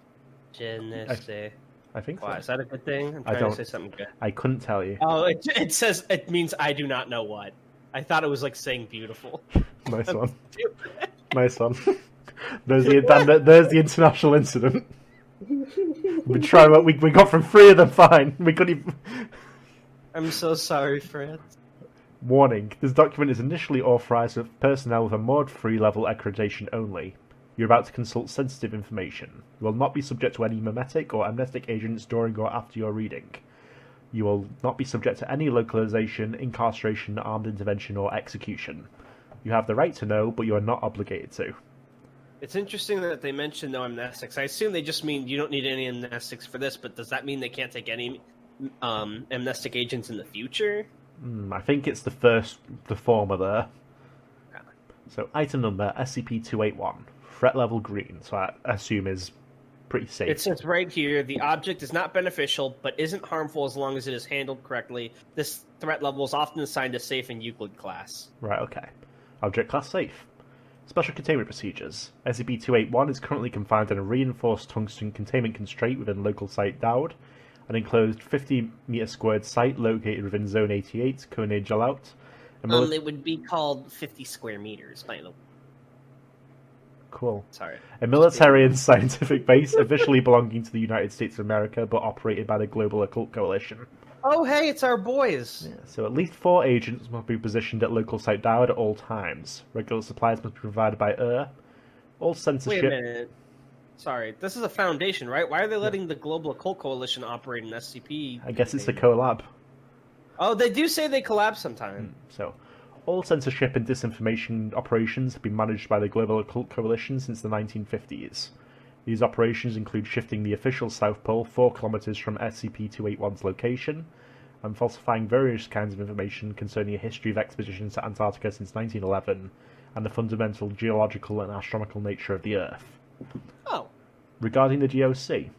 Je ne sais. I think so. Is that a good thing? I'm trying to say something good. I couldn't tell you. Oh, it says it means I do not know what. I thought it was like saying beautiful. Nice one. Nice one. There's the international incident. We got from 3 of them fine. We couldn't even... I'm so sorry, France. Warning. This document is initially authorized for personnel with a Mod 3 level accreditation only. You're about to consult sensitive information. You will not be subject to any memetic or amnestic agents during or after your reading. You will not be subject to any localization, incarceration, armed intervention, or execution. You have the right to know, but you are not obligated to. It's interesting that they mentioned no amnestics. I assume they just mean you don't need any amnestics for this, but does that mean they can't take any amnestic agents in the future? I think it's the former there. Okay. So item number SCP-281, threat level green, so I assume is pretty safe. It says right here, the object is not beneficial, but isn't harmful as long as it is handled correctly. This threat level is often assigned to safe in Euclid class. Right, okay. Object class safe. Special containment procedures. SCP-281 is currently confined in a reinforced tungsten containment constraint within local site Dowd, an enclosed 50-meter squared site located within Zone 88, Kone Jalaut. It would be called 50 square meters, by the way. Cool. Sorry. A military and scientific base officially belonging to the United States of America, but operated by the Global Occult Coalition. Oh, hey, it's our boys. Yeah, so at least 4 agents must be positioned at local site Dowd at all times. Regular supplies must be provided by All censorship... Wait a minute. Sorry, this is a Foundation, right? Why are they letting the Global Occult Coalition operate in SCP? I guess it's a collab. Oh, they do say they collab sometime. So, all censorship and disinformation operations have been managed by the Global Occult Coalition since the 1950s. These operations include shifting the official South Pole 4 kilometers from SCP-281's location, and falsifying various kinds of information concerning a history of expeditions to Antarctica since 1911, and the fundamental geological and astronomical nature of the Earth. Oh. Regarding the GOC,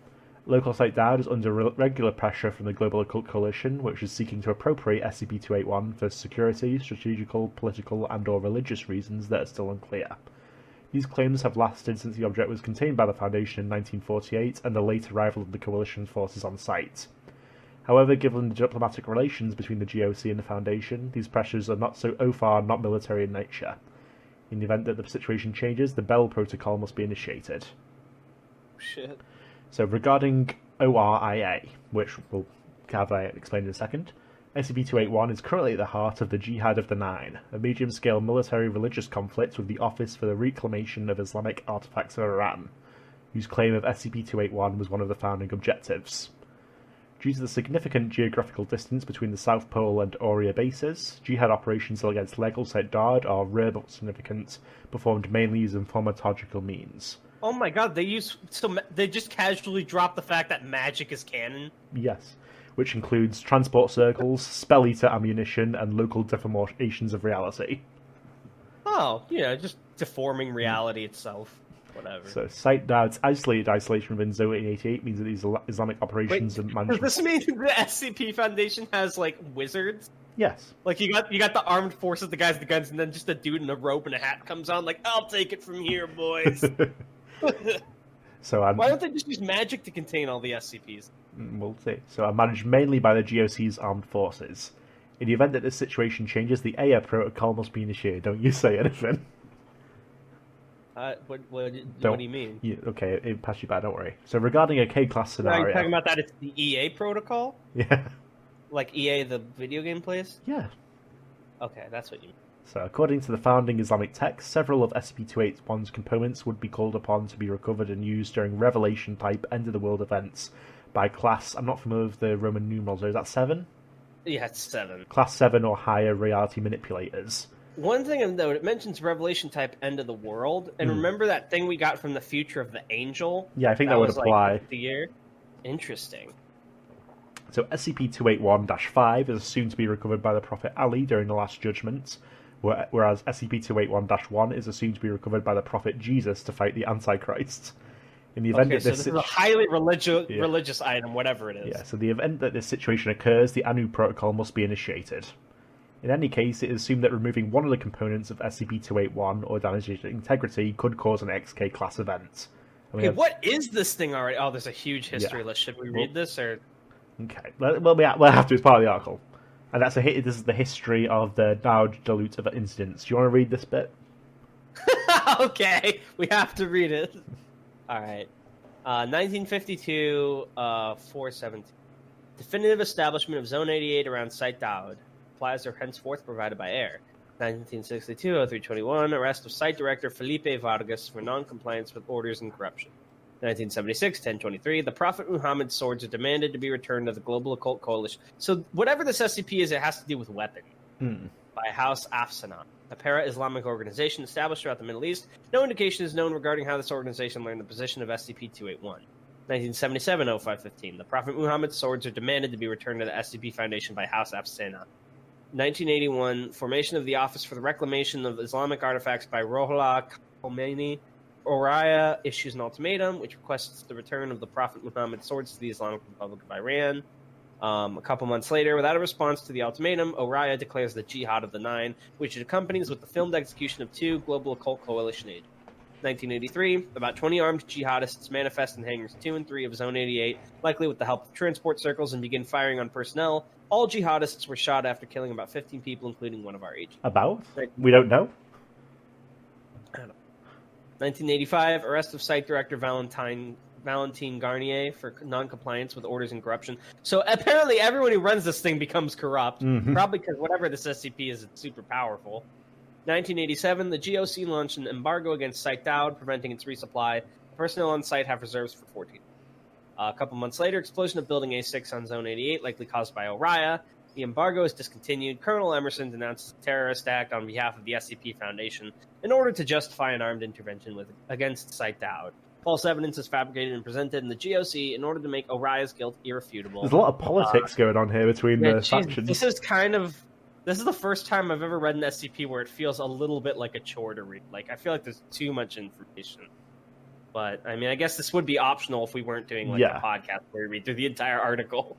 local site Dowd is under regular pressure from the Global Occult Coalition, which is seeking to appropriate SCP-281 for security, strategical, political, and/or religious reasons that are still unclear. These claims have lasted since the object was contained by the Foundation in 1948 and the late arrival of the Coalition's forces on site. However, given the diplomatic relations between the GOC and the Foundation, these pressures are not military in nature. In the event that the situation changes, the Bell Protocol must be initiated. Shit. So regarding ORIA, which we'll have explained in a second, SCP-281 is currently at the heart of the Jihad of the Nine, a medium-scale military-religious conflict with the Office for the Reclamation of Islamic Artifacts of Iran, whose claim of SCP-281 was one of the founding objectives. Due to the significant geographical distance between the South Pole and Auria bases, Jihad operations against local site Dard are rare but significant, performed mainly using thaumaturgical means. Oh my god, they just casually drop the fact that magic is canon? Yes, which includes transport circles, spell-eater ammunition, and local deformations of reality. Oh, yeah, just deforming reality itself. Whatever. So, site Dowd's isolation within Zone 88 means that these Islamic operations are managed... Does this mean the SCP Foundation has, like, wizards? Yes. Like, you got the armed forces, the guys with the guns, and then just a dude in a robe and a hat comes on, like, I'll take it from here, boys. So why don't they just use magic to contain all the SCPs? We'll see. So I'm managed mainly by the GOC's armed forces. In the event that this situation changes, the AIR protocol must be initiated. Don't you say anything. What do you mean? Okay, it passed you by, don't worry. So regarding a K-class scenario... Are you talking about that it's the EA protocol? Yeah. Like EA, the video game place? Yeah. Okay, that's what you mean. So, according to the founding Islamic text, several of SCP-281's components would be called upon to be recovered and used during Revelation-type end-of-the-world events by class... I'm not familiar with the Roman numerals, is that 7? Yeah, it's 7. Class 7 or higher reality manipulators. One thing, though, it mentions Revelation-type end-of-the-world, and remember that thing we got from the future of the Angel? Yeah, I think that would apply. Like, the year? Interesting. So, SCP-281-5 is assumed to be recovered by the Prophet Ali during the Last Judgment, whereas SCP-281-1 is assumed to be recovered by the Prophet Jesus to fight the Antichrist. In the event that this is a highly religious item, whatever it is. Yeah, so the event that this situation occurs, the Anu Protocol must be initiated. In any case, it is assumed that removing one of the components of SCP-281 or damaging its integrity could cause an XK class event. Okay, what is this thing already? Oh, there's a huge history list. Should we read this, or...? Okay, well, we'll have to. It's part of the article. And this is the history of the Dowd Dilute of incidents. Do you want to read this bit? Okay, we have to read it. Alright. 1952, 417. Definitive establishment of Zone 88 around Site Dowd. Supplies are henceforth provided by air. 1962, 0321. Arrest of Site Director Felipe Vargas for non-compliance with orders and corruption. 1976, 1023. The Prophet Muhammad's swords are demanded to be returned to the Global Occult Coalition. So whatever this SCP is, it has to do with weapons. By House Afsanan. a para-Islamic organization established throughout the Middle East. No indication is known regarding how this organization learned the position of SCP-281. 1977 0515. The Prophet Muhammad's swords are demanded to be returned to the SCP Foundation by House Afsana. 1981. Formation of the Office for the Reclamation of Islamic Artifacts by Ruhollah Khomeini. Oriya issues an ultimatum which requests the return of the Prophet Muhammad's swords to the Islamic Republic of Iran. A couple months later, without a response to the ultimatum, Oriya declares the Jihad of the Nine, which it accompanies with the filmed execution of 2 global occult coalition agents. 1983, about 20 armed jihadists manifest in hangars 2 and 3 of Zone 88, likely with the help of transport circles, and begin firing on personnel. All jihadists were shot after killing about 15 people, including one of our agents. About? We don't know. I don't know. 1985, arrest of Site Director Valentine Garnier for non-compliance with orders and corruption. So apparently everyone who runs this thing becomes corrupt, probably because whatever this SCP is, it's super powerful. 1987, the GOC launched an embargo against Site Daud, preventing its resupply. The personnel on site have reserves for 14. A couple months later, explosion of Building A6 on Zone 88, likely caused by Oriya. The embargo is discontinued. Colonel Emerson denounced a terrorist act on behalf of the SCP Foundation in order to justify an armed intervention against Site Daud. False evidence is fabricated and presented in the GOC in order to make Oriya's guilt irrefutable. There's a lot of politics going on here between the factions. This is the first time I've ever read an SCP where it feels a little bit like a chore to read. Like, I feel like there's too much information. But, I mean, I guess this would be optional if we weren't doing, a podcast where we read through the entire article.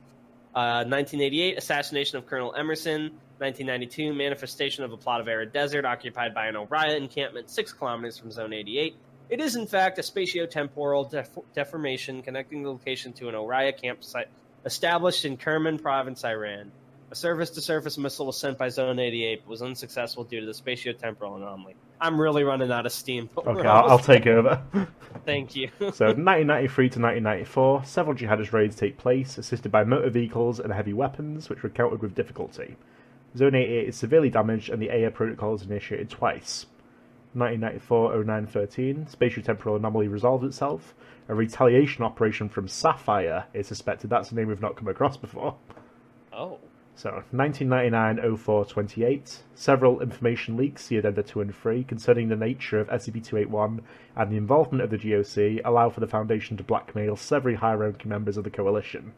1988, assassination of Colonel Emerson. 1992, manifestation of a plot of arid desert occupied by an Oriya encampment 6 kilometers from Zone 88. It is, in fact, a spatio-temporal deformation connecting the location to an Oriya campsite established in Kerman Province, Iran. A surface-to-surface missile was sent by Zone 88, but was unsuccessful due to the spatio-temporal anomaly. I'm really running out of steam. Okay, I'll take over. Thank you. So, 1993 to 1994, several jihadist raids take place, assisted by motor vehicles and heavy weapons, which were countered with difficulty. Zone 88 is severely damaged, and the AIR protocol is initiated twice. 1994-09-13, spatio-temporal anomaly resolves itself. A retaliation operation from Sapphire is suspected. That's a name we've not come across before. Oh. So, 1999-04-28, several information leaks, the Addenda 2 and 3, concerning the nature of SCP-281 and the involvement of the GOC allow for the Foundation to blackmail several high-ranking members of the Coalition.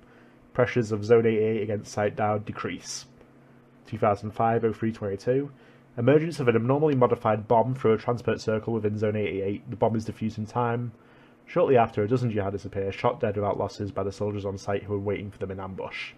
Pressures of Zone 88 against Site Daud decrease. 2005-03-22, emergence of an abnormally modified bomb through a transport circle within Zone 88. The bomb is diffused in time. Shortly after, a dozen jihadists appear, shot dead without losses by the soldiers on site who were waiting for them in ambush.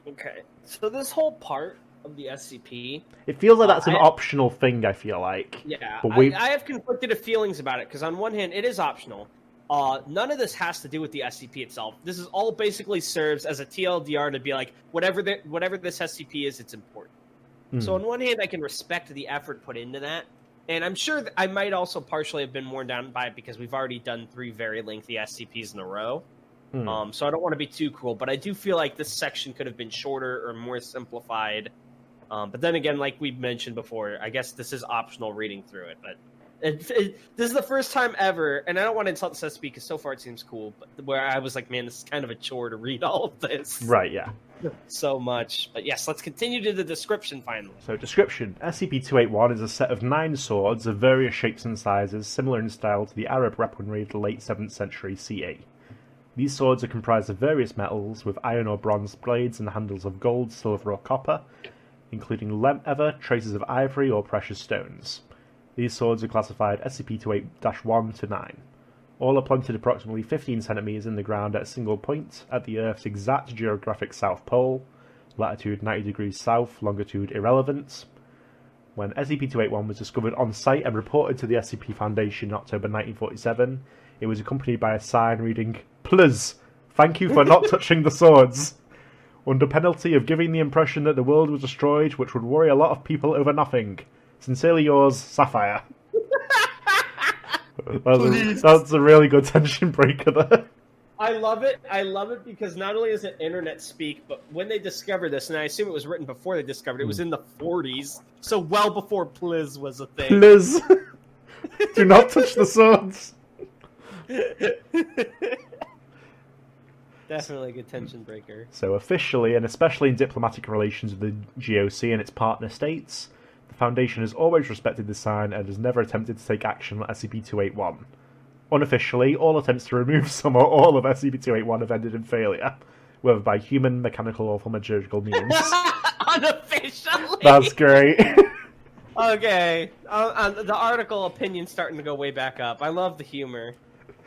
Okay, so this whole part of the SCP... It feels like that's an optional thing, I feel like. Yeah, but I have conflicted feelings about it, because on one hand, it is optional. None of this has to do with the SCP itself. This is all basically serves as a TLDR to be like, whatever this SCP is, it's important. So on one hand, I can respect the effort put into that, and I'm sure that I might also partially have been worn down by it because we've already done 3 very lengthy SCPs in a row. So I don't want to be too cruel, but I do feel like this section could have been shorter or more simplified. But then again, like we've mentioned before, I guess this is optional reading through it. But this is the first time ever, and I don't want to insult this SCP because so far it seems cool, but where I was like, man, this is kind of a chore to read all of this. Right, yeah. So much. But yes, let's continue to the description finally. So, description. SCP-281 is a set of 9 swords of various shapes and sizes, similar in style to the Arab weaponry of the late 7th century CE. These swords are comprised of various metals, with iron or bronze blades and handles of gold, silver or copper, including leather, traces of ivory or precious stones. These swords are classified SCP-28-1 to 9. All are planted approximately 15 centimeters in the ground at a single point, at the Earth's exact geographic south pole, latitude 90 degrees south, longitude irrelevant. When SCP-281 was discovered on site and reported to the SCP Foundation in October 1947, it was accompanied by a sign reading, "Please, thank you for not touching the swords," under penalty of giving the impression that the world was destroyed, which would worry a lot of people over nothing. Sincerely yours, Sapphire. That's a really good tension breaker there. I love it. I love it because not only is it internet speak, but when they discovered this, and I assume it was written before they discovered it, was in the 40s, so well before Pliz was a thing. Pliz! Do not touch the swords! Definitely a good tension breaker. So officially, and especially in diplomatic relations with the GOC and its partner states, The Foundation has always respected this sign and has never attempted to take action on SCP-281. Unofficially, all attempts to remove some or all of SCP-281 have ended in failure, whether by human, mechanical, or thaumaturgical means. Unofficially? That's great. Okay. The article opinion's starting to go way back up. I love the humor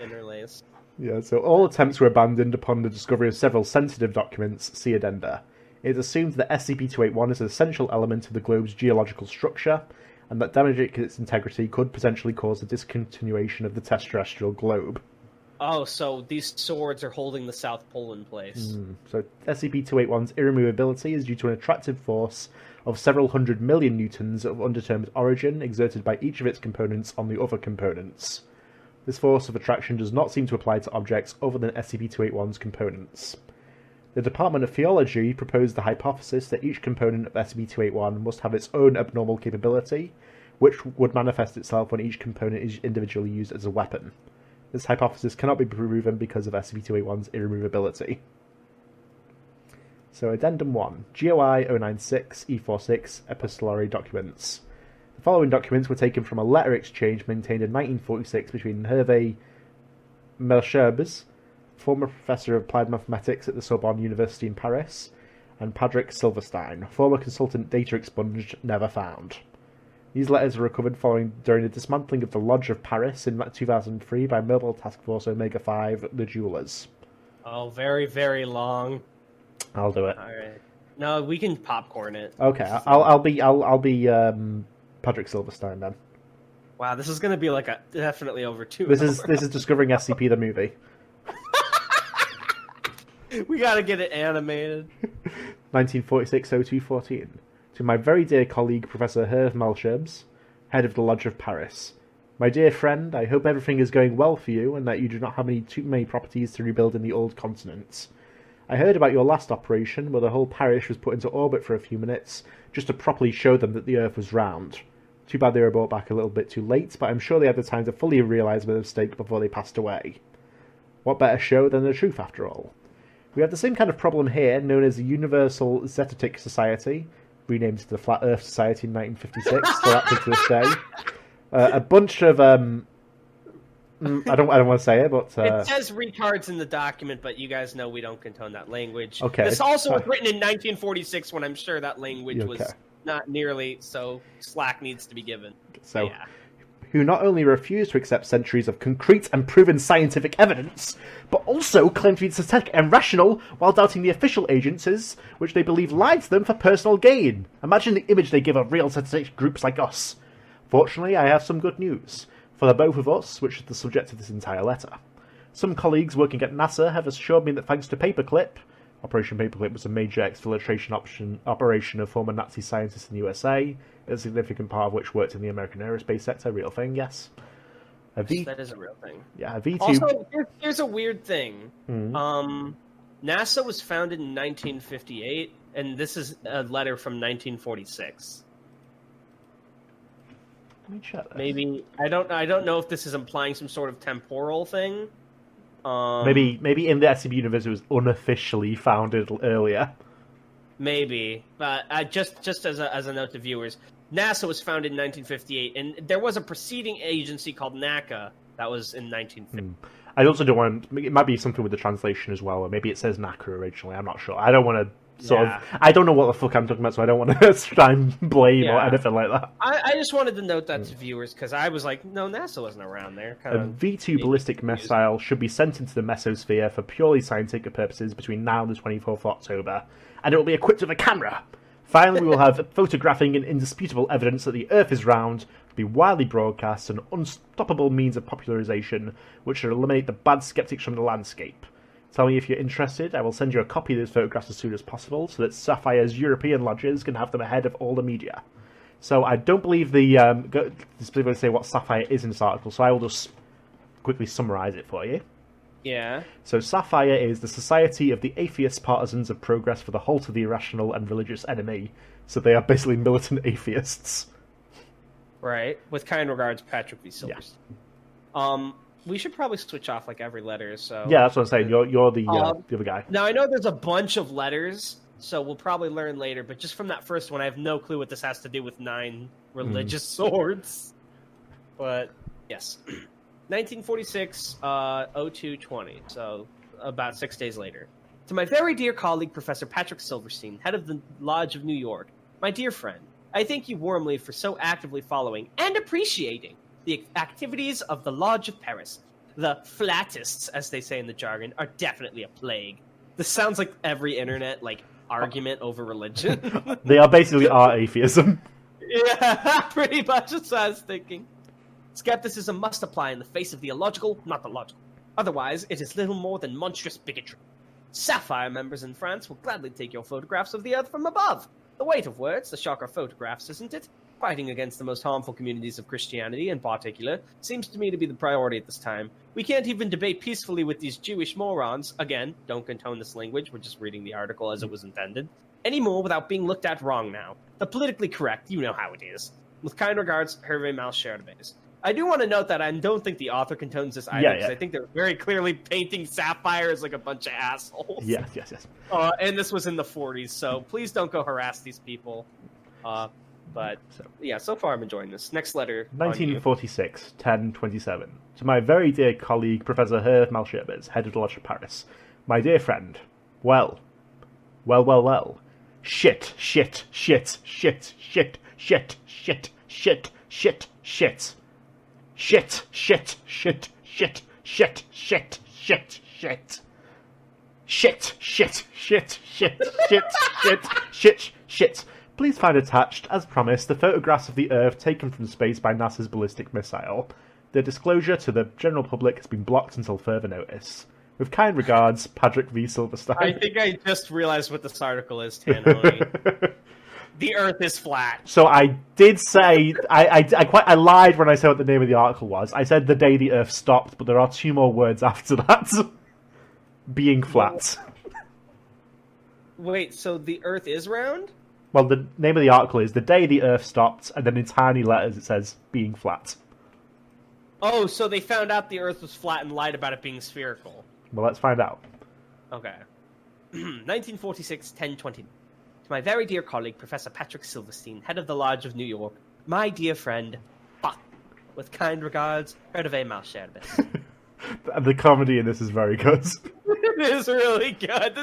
interlace. Yeah, so all attempts were abandoned upon the discovery of several sensitive documents, see addenda. It is assumed that SCP-281 is an essential element of the globe's geological structure, and that damaging its integrity could potentially cause the discontinuation of the terrestrial globe. Oh, so these swords are holding the South Pole in place. So SCP-281's irremovability is due to an attractive force of several hundred million newtons of undetermined origin exerted by each of its components on the other components. This force of attraction does not seem to apply to objects other than SCP-281's components. The Department of Theology proposed the hypothesis that each component of SCP-281 must have its own abnormal capability, which would manifest itself when each component is individually used as a weapon. This hypothesis cannot be proven because of SCP-281's irremovability. So, Addendum 1. GOI 096 E46 Epistolary Documents. The following documents were taken from a letter exchange maintained in 1946 between Hervé Melcherbes, former professor of applied mathematics at the Sorbonne University in Paris, and Patrick Silverstein, former consultant data expunged, never found. These letters were recovered during the dismantling of the Lodge of Paris in 2003 by Mobile Task Force Omega-5, the Jewelers. Oh, very, very long. I'll do it. All right. No, we can popcorn it. Okay, I'll be Patrick Silverstein then. Wow, this is going to be like definitely over 2 This hours. is Discovering SCP the movie. We got to get it animated. 1946-02-14. To my very dear colleague, Professor Hervé Melcherbes, head of the Lodge of Paris. My dear friend, I hope everything is going well for you and that you do not have too many properties to rebuild in the old continents. I heard about your last operation, where the whole parish was put into orbit for a few minutes, just to properly show them that the Earth was round. Too bad they were brought back a little bit too late, but I'm sure they had the time to fully realise their mistake before they passed away. What better show than the truth, after all? We have the same kind of problem here, known as the Universal Zetetic Society, renamed to the Flat Earth Society in 1956, still active to this day. A bunch of I don't want to say it, but it says retards in the document, but you guys know we don't condone that language. Okay. This also was written in 1946, when I'm sure that language was not nearly so slack needs to be given. So, yeah. Who not only refuse to accept centuries of concrete and proven scientific evidence, but also claim to be synthetic and rational while doubting the official agencies, which they believe lie to them for personal gain. Imagine the image they give of real scientific groups like us. Fortunately, I have some good news for the both of us, which is the subject of this entire letter. Some colleagues working at NASA have assured me that thanks to Paperclip, Operation Paperclip was a major exfiltration operation of former Nazi scientists in the USA, a significant part of which worked in the American aerospace sector. Real thing, yes. That is a real thing. Yeah, a V2... Also, here's a weird thing. NASA was founded in 1958, and this is a letter from 1946. Let me check this. Maybe I don't know if this is implying some sort of temporal thing. Maybe in the SCP universe it was unofficially founded earlier. Maybe, but just as a note to viewers, NASA was founded in 1958, and there was a preceding agency called NACA that was in 1950. I also don't want... It might be something with the translation as well, or maybe it says NACA originally. I'm not sure. I don't want to I don't know what the fuck I'm talking about, so I don't want to try and blame or anything like that. I just wanted to note that to viewers, because I was like, no, NASA wasn't around there. A V2 ballistic missile should be sent into the mesosphere for purely scientific purposes between now and the 24th of October, and it will be equipped with a camera. Finally, we will have photographing and indisputable evidence that the Earth is round, be widely broadcast, an unstoppable means of popularization, which should eliminate the bad skeptics from the landscape. Tell me if you're interested. I will send you a copy of those photographs as soon as possible, so that Sapphire's European lodges can have them ahead of all the media. So I don't believe specifically say what Sapphire is in this article, so I will just quickly summarise it for you. Yeah. So Sapphire is the Society of the Atheist Partisans of Progress for the Halt of the Irrational and Religious Enemy. So they are basically militant atheists. Right. With kind regards, Patrick V. Silverstein. Yeah. We should probably switch off like every letter. So yeah, that's what I'm saying. You're the other guy. Now I know there's a bunch of letters, so we'll probably learn later, but just from that first one, I have no clue what this has to do with 9 religious swords. But, yes. 1946, 0220, so about 6 days later. To my very dear colleague, Professor Patrick Silverstein, head of the Lodge of New York, my dear friend, I thank you warmly for so actively following and appreciating the activities of the Lodge of Paris. The flattists, as they say in the jargon, are definitely a plague. This sounds like every internet, argument over religion. They are basically our atheism. Yeah, pretty much that's what I was thinking. Skepticism must apply in the face of the illogical, not the logical. Otherwise, it is little more than monstrous bigotry. Sapphire members in France will gladly take your photographs of the Earth from above. The weight of words, the shock of photographs, isn't it? Fighting against the most harmful communities of Christianity, in particular, seems to me to be the priority at this time. We can't even debate peacefully with these Jewish morons. Again, don't condone this language, we're just reading the article as it was intended. Anymore without being looked at wrong now. The politically correct, you know how it is. With kind regards, Hervé Malcherbe's. I do want to note that I don't think the author condones this either, because I think they're very clearly painting Sapphire as a bunch of assholes. Yes. And this was in the 40s, so please don't go harass these people. So far I'm enjoying this. Next letter. 1946, 10/27. To my very dear colleague, Professor Hervé Malcherbe's, head of the Lodge of Paris. My dear friend. Well. Shit. Please find attached, as promised, the photographs of the Earth taken from space by NASA's ballistic missile. Their disclosure to the general public has been blocked until further notice. With kind regards, Patrick V. Silverstein. I think I just realized what this article is, Tanhony. The Earth is flat. So I did say I lied when I said what the name of the article was. I said the day the Earth stopped, but there are 2 more words after that. Being flat. Wait, so the Earth is round? Well, the name of the article is the day the Earth stopped, and then in tiny letters it says being flat. Oh, so they found out the Earth was flat and lied about it being spherical. Well, let's find out. Okay. 1946, 10/20. To my very dear colleague, Professor Patrick Silverstein, head of the Lodge of New York, my dear friend, with kind regards, Hervé Malcherbe's. The comedy in this is very good. It is really good.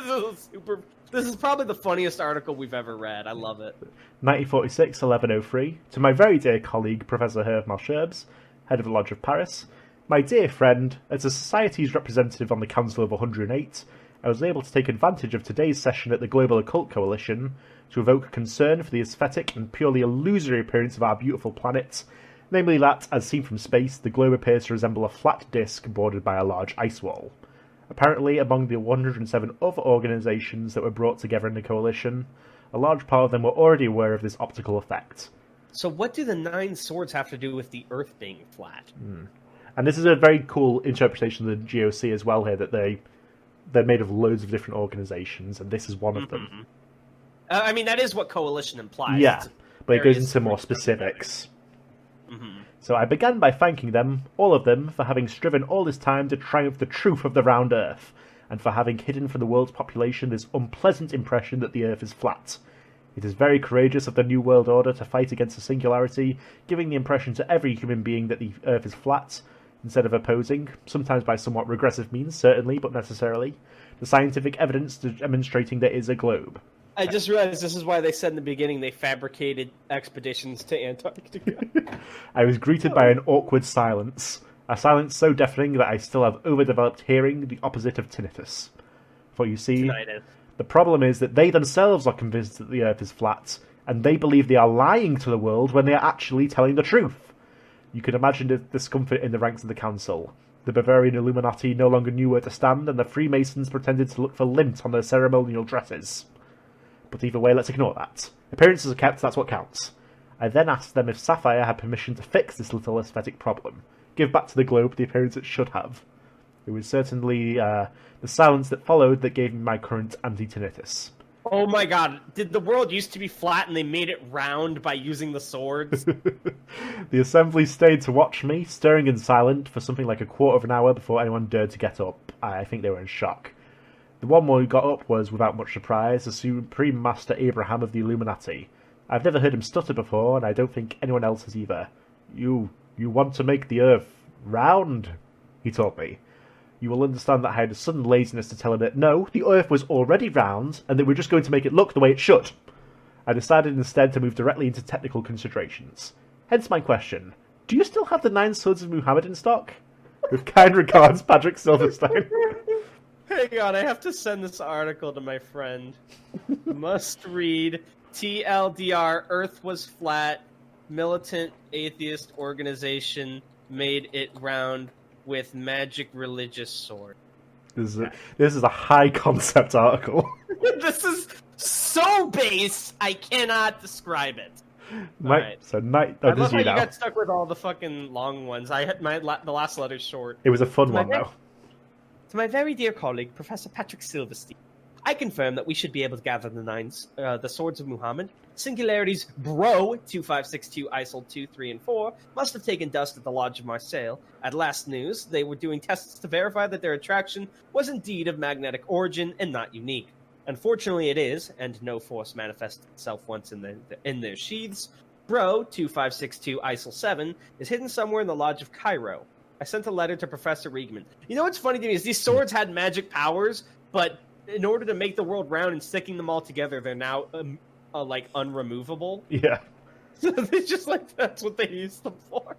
This is probably the funniest article we've ever read. I love it. 1946, 11/03. To my very dear colleague, Professor Hervé Malcherbe's, head of the Lodge of Paris. My dear friend, as a society's representative on the Council of 108, I was able to take advantage of today's session at the Global Occult Coalition to evoke concern for the aesthetic and purely illusory appearance of our beautiful planet, namely that, as seen from space, the globe appears to resemble a flat disk bordered by a large ice wall. Apparently, among the 107 other organisations that were brought together in the coalition, a large part of them were already aware of this optical effect. So what do the 9 swords have to do with the Earth being flat? And this is a very cool interpretation of the GOC as well here, that they're made of loads of different organisations, and this is one of them. I mean, that is what coalition implies. Yeah, but it goes into more specifics. So I began by thanking them, all of them, for having striven all this time to triumph the truth of the round Earth, and for having hidden from the world's population this unpleasant impression that the Earth is flat. It is very courageous of the New World Order to fight against the singularity, giving the impression to every human being that the Earth is flat, instead of opposing, sometimes by somewhat regressive means, certainly, but necessarily, the scientific evidence demonstrating there is a globe. I just realized this is why they said in the beginning they fabricated expeditions to Antarctica. I was greeted by an awkward silence, a silence so deafening that I still have overdeveloped hearing, the opposite of tinnitus. For you see, the problem is that they themselves are convinced that the Earth is flat, and they believe they are lying to the world when they are actually telling the truth. You can imagine the discomfort in the ranks of the council. The Bavarian Illuminati no longer knew where to stand, and the Freemasons pretended to look for lint on their ceremonial dresses. But either way, let's ignore that. Appearances are kept, that's what counts. I then asked them if Sapphire had permission to fix this little aesthetic problem, give back to the globe the appearance it should have. It was certainly the silence that followed that gave me my current anti-tinnitus. Oh my god, did the world used to be flat and they made it round by using the swords? The assembly stayed to watch me, staring in silence, for something like a quarter of an hour before anyone dared to get up. I think they were in shock. The one we got up was, without much surprise, the Supreme Master Abraham of the Illuminati. I've never heard him stutter before, and I don't think anyone else has either. You want to make the Earth round? He told me. You will understand that I had a sudden laziness to tell him that no, the Earth was already round, and that we're just going to make it look the way it should. I decided instead to move directly into technical considerations. Hence my question. Do you still have the 9 Swords of Muhammad in stock? With kind regards, Patrick Silverstein. Hang on, I have to send this article to my friend. Must read TLDR, Earth was flat, militant atheist organization made it round with magic religious sword. This is a high concept article. This is so base, I cannot describe it. Right. So night. I love how you got stuck with all the fucking long ones. I had the last letter's short. It was a fun one though. To my very dear colleague, Professor Patrick Silverstein, I confirm that we should be able to gather the Swords of Muhammad. Singularities Bro 2562 ISIL 2, 3, and 4 must have taken dust at the Lodge of Marseille. At last news, they were doing tests to verify that their attraction was indeed of magnetic origin and not unique. Unfortunately, it is, and no force manifested itself once in their sheaths. Bro 2562 ISIL 7 is hidden somewhere in the Lodge of Cairo. I sent a letter to Professor Riegman. You know what's funny to me is these swords had magic powers, but in order to make the world round and sticking them all together, they're now like unremovable. Yeah. So they just like that's what they used them for.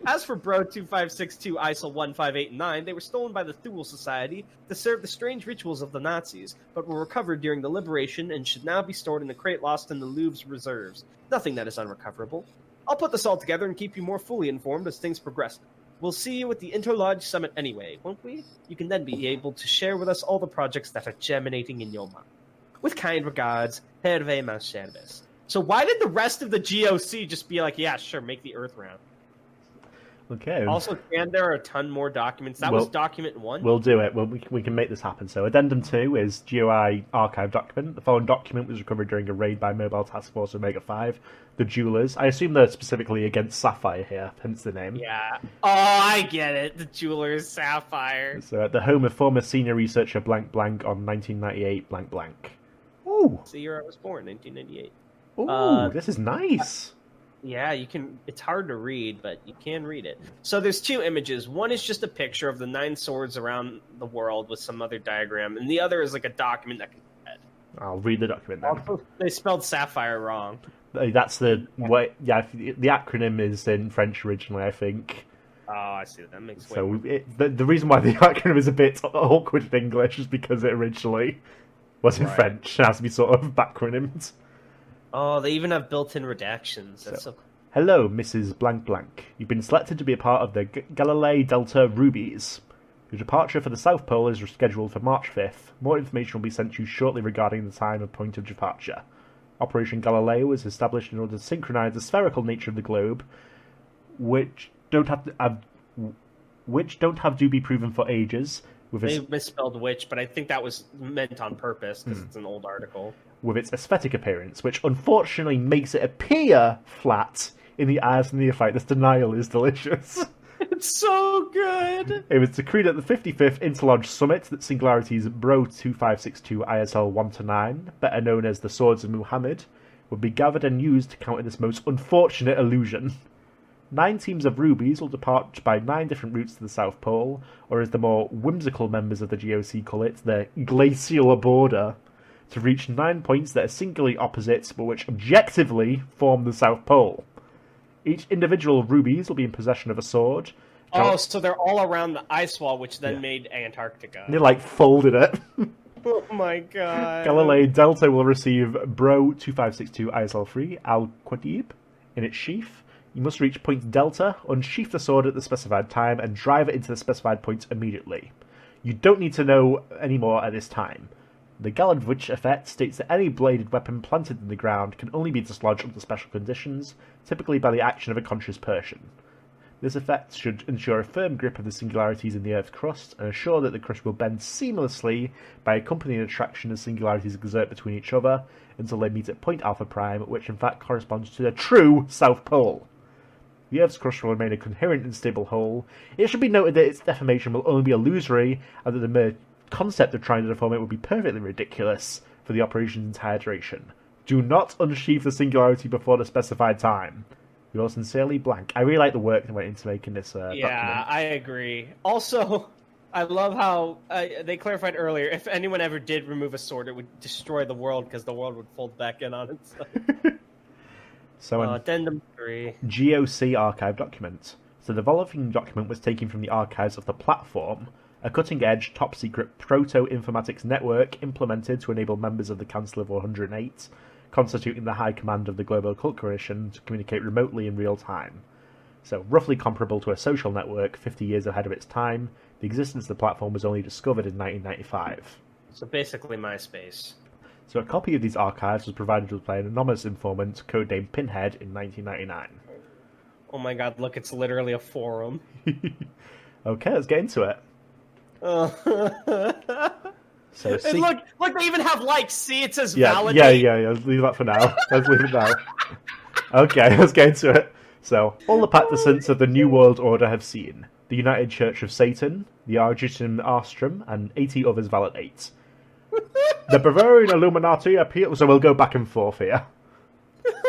As for Bro 2562 ISIL 1, 5, 8, and 9, they were stolen by the Thule Society to serve the strange rituals of the Nazis, but were recovered during the liberation and should now be stored in a crate lost in the Louvre's reserves. Nothing that is unrecoverable. I'll put this all together and keep you more fully informed as things progress. We'll see you at the Interlodge Summit anyway, won't we? You can then be able to share with us all the projects that are germinating in your mind. With kind regards, Hervé Malcherves. So why did the rest of the GOC just be like, yeah, sure, make the Earth round? Okay. Also, there are a ton more documents. That was document 1. We'll do it. We can make this happen. So, Addendum 2 is GOI Archive Document. The following document was recovered during a raid by Mobile Task Force Omega 5. The Jewelers. I assume they're specifically against Sapphire here, hence the name. Yeah. Oh, I get it. The Jewelers, Sapphire. So, at the home of former senior researcher blank blank on 1998 blank blank. Ooh. The year I was born, 1998. Ooh, this is nice. Yeah, you can. It's hard to read, but you can read it. So there's 2 images. One is just a picture of the 9 swords around the world with some other diagram, and the other is like a document that can be read. I'll read the document then. Also, they spelled Sapphire wrong. That's the way. Yeah, the acronym is in French originally, I think. Oh, I see. That makes sense. So the reason why the acronym is a bit awkward in English is because it originally was in French. It has to be sort of backronymed. Oh, they even have built-in redactions. That's so cool. Hello, Mrs. Blank Blank. You've been selected to be a part of the Galilei Delta Rubies. Your departure for the South Pole is scheduled for March 5th. More information will be sent to you shortly regarding the time and point of departure. Operation Galileo was established in order to synchronize the spherical nature of the globe, which don't have to be proven for ages. They misspelled which, but I think that was meant on purpose because it's an old article. With its aesthetic appearance, which unfortunately makes it appear flat in the eyes of neophyte. This denial is delicious. It's so good! It was decreed at the 55th Interlodge Summit that singularities Bro 2562 ISL 1-9, better known as the Swords of Muhammad, would be gathered and used to counter this most unfortunate illusion. 9 teams of rubies will depart by 9 different routes to the South Pole, or as the more whimsical members of the GOC call it, the glacial border, to reach 9 points that are singularly opposite, but which objectively form the South Pole. Each individual rubies will be in possession of a sword. Oh, so they're all around the ice wall, which then made Antarctica. They, folded it. Oh my god. Galilei Delta will receive Bro 2562 ISL 3 Al-Qadib in its sheath. You must reach point Delta, unsheath the sword at the specified time, and drive it into the specified point immediately. You don't need to know any more at this time. The Galadvich effect states that any bladed weapon planted in the ground can only be dislodged under special conditions, typically by the action of a conscious person. This effect should ensure a firm grip of the singularities in the Earth's crust, and assure that the crust will bend seamlessly by accompanying attraction as singularities exert between each other, until they meet at point Alpha Prime, which in fact corresponds to the true South Pole. The Earth's crust will remain a coherent and stable whole. It should be noted that its deformation will only be illusory, and that the mere concept of trying to deform it would be perfectly ridiculous for the operation's entire duration. Do not unsheath the singularity before the specified time. Yours sincerely, blank. I really like the work that went into making this document. Yeah, I agree. Also, I love how they clarified earlier, if anyone ever did remove a sword, it would destroy the world because the world would fold back in on itself. So Addendum 3. Goc Archive Documents. So the following document was taken from the archives of the Platform, a cutting-edge, top-secret proto-informatics network implemented to enable members of the Council of 108, constituting the high command of the Global Occult Coalition, to communicate remotely in real time. So, roughly comparable to a social network 50 years ahead of its time, the existence of the Platform was only discovered in 1995. So basically MySpace. So a copy of these archives was provided by an anonymous informant codenamed Pinhead in 1999. Oh my god, look, it's literally a forum. Okay, let's get into it. So and look, they even have likes. See, it says validate. Yeah. Let's leave that for now. Let's leave it now. Okay, let's get into it. So, all the participants of the New World Order have seen the United Church of Satan, the Argentum Astrum, and 80 others validate. The Bavarian Illuminati appeal. So we'll go back and forth here.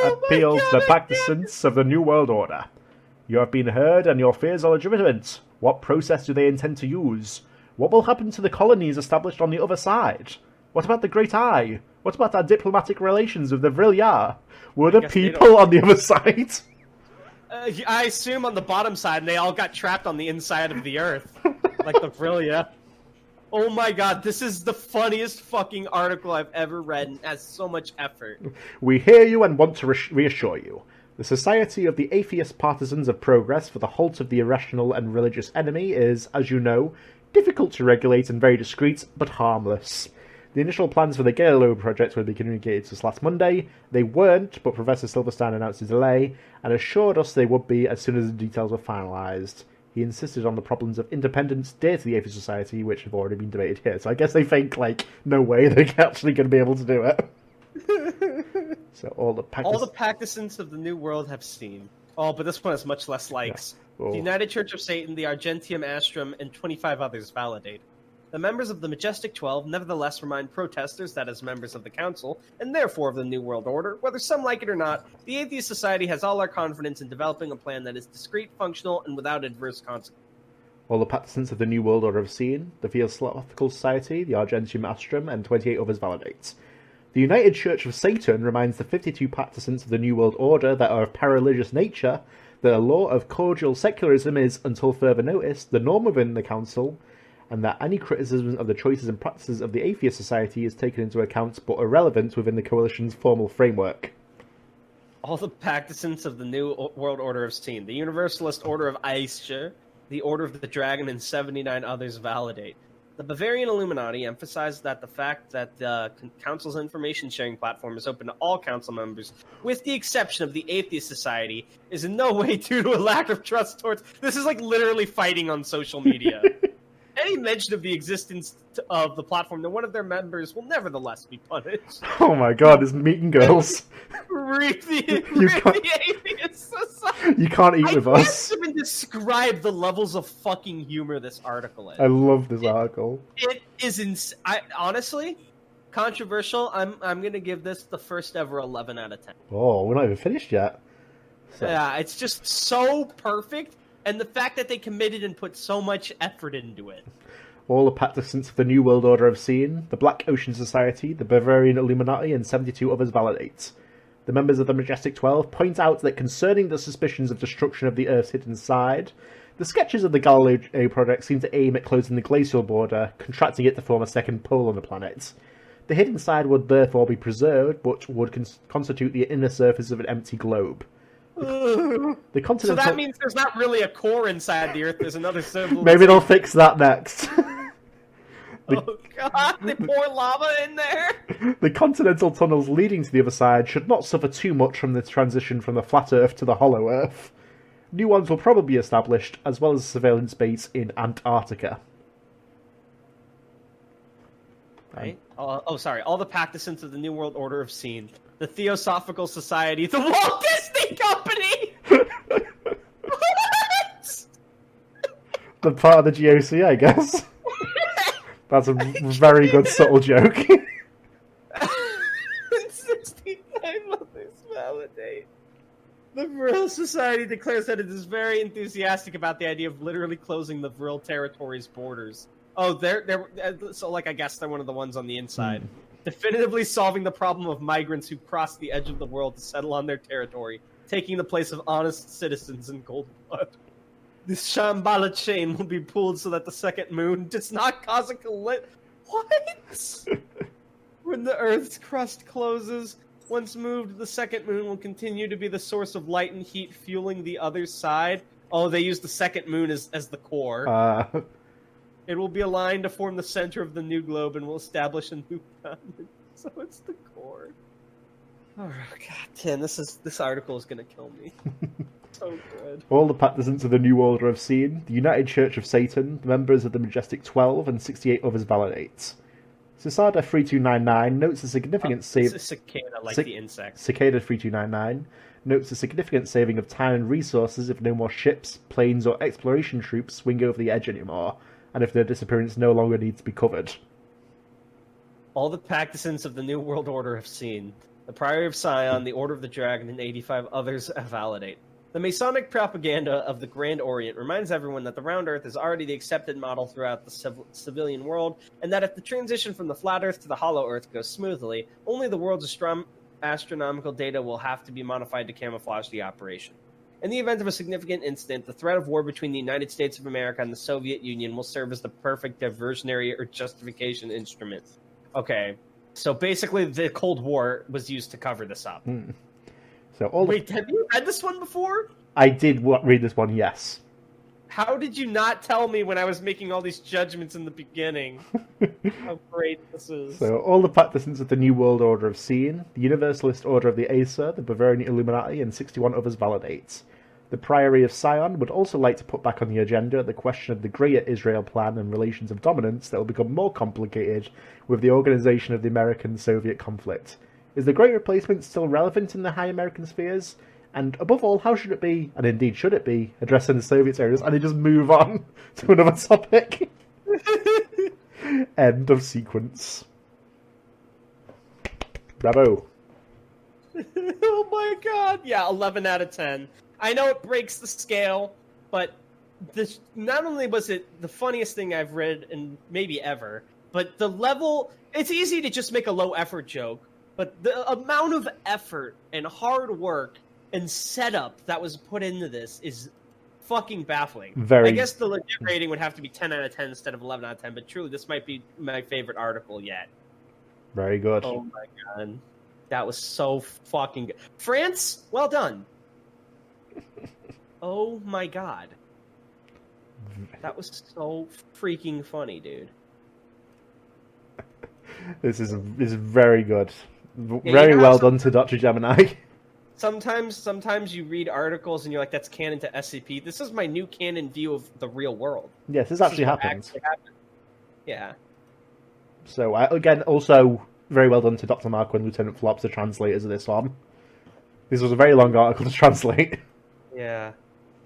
Appeals to the participants of the New World Order. You have been heard, and your fears are legitimate. What process do they intend to use? What will happen to the colonies established on the other side? What about the Great Eye? What about our diplomatic relations with the Vrilya? Were the people on the other side? I assume on the bottom side, they all got trapped on the inside of the Earth. Like the Vrilya. Oh my god, this is the funniest fucking article I've ever read, and has so much effort. We hear you and want to reassure you. The Society of the Atheist Partisans of Progress for the Halt of the Irrational and Religious Enemy is, as you know, difficult to regulate and very discreet, but harmless. The initial plans for the Galileo project would be communicated to us last Monday. They weren't, but Professor Silverstein announced a delay, and assured us they would be as soon as the details were finalised. He insisted on the problems of independence dear to the Atheist Society, which have already been debated here. So I guess they think, no way they're actually going to be able to do it. So all the participants of the New World have seen. Oh, but this one has much less likes. Yeah. The United Church of Satan, the Argentum Astrum, and 25 others validate. The members of the Majestic 12 nevertheless remind protesters that as members of the Council, and therefore of the New World Order, whether some like it or not, the Atheist Society has all our confidence in developing a plan that is discreet, functional, and without adverse consequences. All the participants of the New World Order have seen, the Theosophical Society, the Argentum Astrum, and 28 others validate. The United Church of Satan reminds the 52 participants of the New World Order that are of parareligious nature, that a law of cordial secularism is, until further notice, the norm within the Council, and that any criticism of the choices and practices of the Atheist Society is taken into account but irrelevant within the Coalition's formal framework. All the participants of the New World Order have seen. The Universalist Order of Aesir, the Order of the Dragon, and 79 others validate. The Bavarian Illuminati emphasized that the fact that the Council's information-sharing platform is open to all Council members, with the exception of the Atheist Society, is in no way due to a lack of trust towards... This is literally fighting on social media. Any mention of the existence of the platform to one of their members will nevertheless be punished. Oh my god, it's Meeting Girls. Read the Atheist Society. You can't eat with us. I can't even describe the levels of fucking humor this article is. I love this article. It is honestly, controversial. I'm going to give this the first ever 11 out of 10. Oh, we're not even finished yet. So. Yeah, it's just so perfect. And the fact that they committed and put so much effort into it. All the participants of the New World Order have seen, the Black Ocean Society, the Bavarian Illuminati, and 72 others validate. The members of the Majestic 12 point out that concerning the suspicions of destruction of the Earth's hidden side, the sketches of the Galileo project seem to aim at closing the glacial border, contracting it to form a second pole on the planet. The hidden side would therefore be preserved, but would constitute the inner surface of an empty globe. So that means there's not really a core inside the Earth, there's another symbol. Maybe they'll fix that next. Oh god, they pour lava in there! The continental tunnels leading to the other side should not suffer too much from the transition from the flat Earth to the hollow Earth. New ones will probably be established, as well as a surveillance base in Antarctica. Right? Sorry. All the participants of the New World Order have seen the Theosophical Society, the Walt Disney Company! What? The part of the GOC, I guess. That's a very good subtle joke. 69 others validate. The Vril Society declares that it is very enthusiastic about the idea of literally closing the Vril territory's borders. Oh, so like I guess they're one of the ones on the inside. Definitively solving the problem of migrants who cross the edge of the world to settle on their territory, taking the place of honest citizens in cold blood. This Shambhala chain will be pulled so that the second moon does not cause a collision. What? When the Earth's crust closes, once moved, the second moon will continue to be the source of light and heat, fueling the other side. Oh, they use the second moon as the core. It will be aligned to form the center of the new globe and will establish a new boundary. So it's the core. Oh, God damn, this article is going to kill me. So good. All the participants of the New Order have seen. The United Church of Satan, the members of the Majestic 12, and 68 others validate. Cicada 3299 notes a significant It's a cicada, like the insect. Cicada 3299 notes a significant saving of time and resources if no more ships, planes, or exploration troops swing over the edge anymore, and if their disappearance no longer needs to be covered. All the participants of the New World Order have seen. The Priory of Sion, the Order of the Dragon, and 85 others validate. The Masonic propaganda of the Grand Orient reminds everyone that the round Earth is already the accepted model throughout the civilian world, and that if the transition from the flat Earth to the hollow Earth goes smoothly, only the world's astronomical data will have to be modified to camouflage the operation. In the event of a significant incident, the threat of war between the United States of America and the Soviet Union will serve as the perfect diversionary or justification instrument. Okay, so basically the Cold War was used to cover this up. So Wait, have you read this one before? I did read this one, yes. How did you not tell me when I was making all these judgments in the beginning? How great this is. So all the participants of the New World Order have seen. The Universalist Order of the Acer, the Bavarian Illuminati, and 61 others validate. The Priory of Sion would also like to put back on the agenda the question of the Greater Israel Plan and relations of dominance that will become more complicated with the organization of the American-Soviet conflict. Is the Great Replacement still relevant in the high American spheres? And above all, how should it be, and indeed should it be, addressing the Soviet areas, and they just move on to another topic? End of sequence. Bravo. Oh my god. Yeah, 11 out of 10. I know it breaks the scale, but this not only was it the funniest thing I've read in maybe ever, but the level... It's easy to just make a low-effort joke, but the amount of effort and hard work and setup that was put into this is fucking baffling. I guess the legit rating would have to be 10 out of 10 instead of 11 out of 10, but truly, this might be my favorite article yet. Very good. Oh my god. That was so fucking good. France, well done. Oh my god. That was so freaking funny, dude. This is very good. Very well done to Dr. Gemini. Sometimes you read articles and you're like, that's canon to SCP. This is my new canon view of the real world. Yes, this actually happened. Yeah. So, again, also very well done to Dr. Marco and Lieutenant Flops, the translators of this one. This was a very long article to translate. Yeah.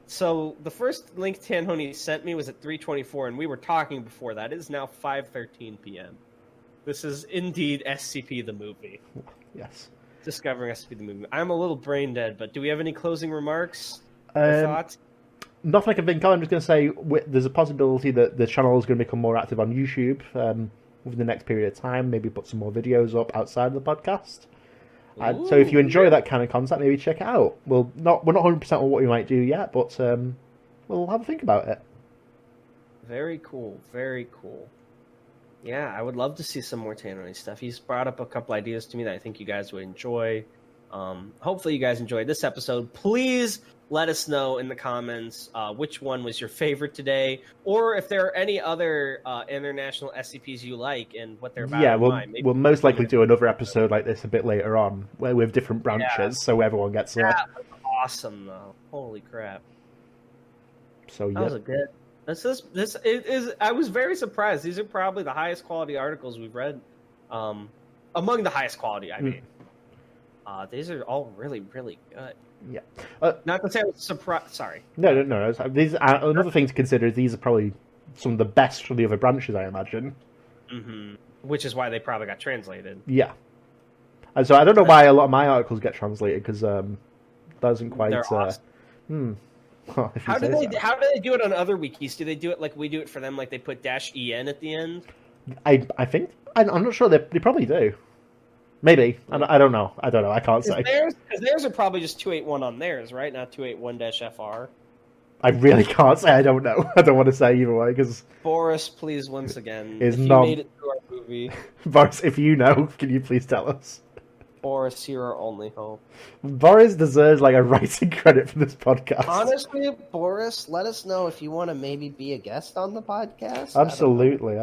So, the first link Tanhony sent me was at 3:24, and we were talking before that. It is now 5:13 p.m. This is indeed SCP the movie. Yes. Discovering SCP the movie. I'm a little brain dead, but do we have any closing remarks or thoughts? Nothing I can think of. I'm just going to say there's a possibility that the channel is going to become more active on YouTube within the next period of time. Maybe put some more videos up outside of the podcast. So if you enjoy that kind of content, maybe check it out. We're not 100% on what we might do yet, but we'll have a think about it. Very cool. Very cool. Yeah, I would love to see some more Tanhony stuff. He's brought up a couple ideas to me that I think you guys would enjoy. Hopefully you guys enjoyed this episode. Please let us know in the comments which one was your favorite today, or if there are any other international SCPs you like and what they're about. Yeah, we'll most likely do another episode like this a bit later on, where we have different branches, so everyone gets it. That was awesome, though. Holy crap. So, yeah. That was a good... This is. I was very surprised. These are probably the highest quality articles we've read. Among the highest quality, I mean. These are all really, really good. Yeah. Not to say I was surprised. Sorry. No. These another thing to consider is these are probably some of the best from the other branches, I imagine. Mm-hmm. Which is why they probably got translated. Yeah. And so I don't know why a lot of my articles get translated, because doesn't quite... They're awesome. Well, How do they do it on other wikis? Do they do it like we do it for them, like they put -en at the end? I think... I'm not sure. They probably do. Maybe. I don't know. I can't say. Theirs are probably just 281 on theirs, right? Not 281-FR. I really can't say. I don't know. I don't want to say either way, because... Boris, please, once again, if you made it through our movie. Boris, if you know, can you please tell us? Boris, you're our only hope. Boris deserves like a writing credit for this podcast. Honestly, Boris, let us know if you want to maybe be a guest on the podcast. Absolutely.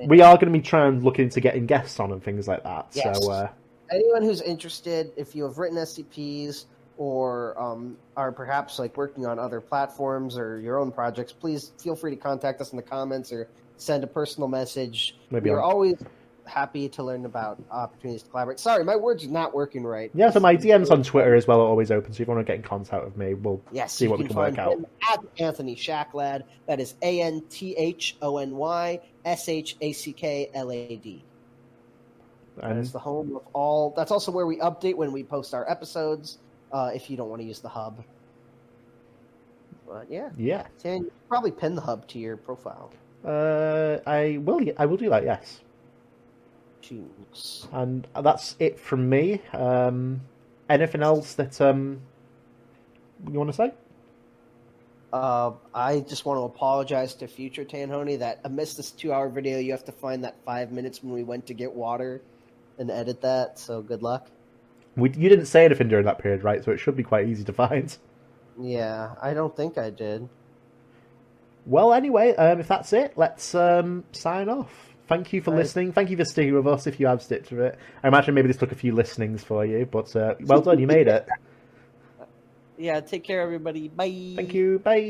We are going to be trying looking into getting guests on and things like that. Yes. So anyone who's interested, if you have written SCPs or are perhaps like working on other platforms or your own projects, please feel free to contact us in the comments or send a personal message. We're always happy to learn about opportunities to collaborate. Sorry, my words are not working right. Yeah, so my DMs on Twitter as well are always open, so if you want to get in contact with me, we'll see what we can work out. At Anthony Shacklad, that is ANTHONYSHACKLAD. That is the home of all. That's also where we update when we post our episodes, if you don't want to use the hub. But yeah. Tan, you probably pin the hub to your profile. I will do that, yes. Jeez. And that's it from me. Anything else that you want to say? I just want to apologize to future Tanhony that amidst this 2-hour video, you have to find that 5 minutes when we went to get water and edit that. So good luck. You didn't say anything during that period, right? So it should be quite easy to find. Yeah, I don't think I did. Well, anyway, if that's it, let's sign off. Thank you for listening. Thank you for sticking with us if you have sticked with it. I imagine maybe this took a few listenings for you, but well done, you made it. Yeah, take care, everybody. Bye. Thank you. Bye.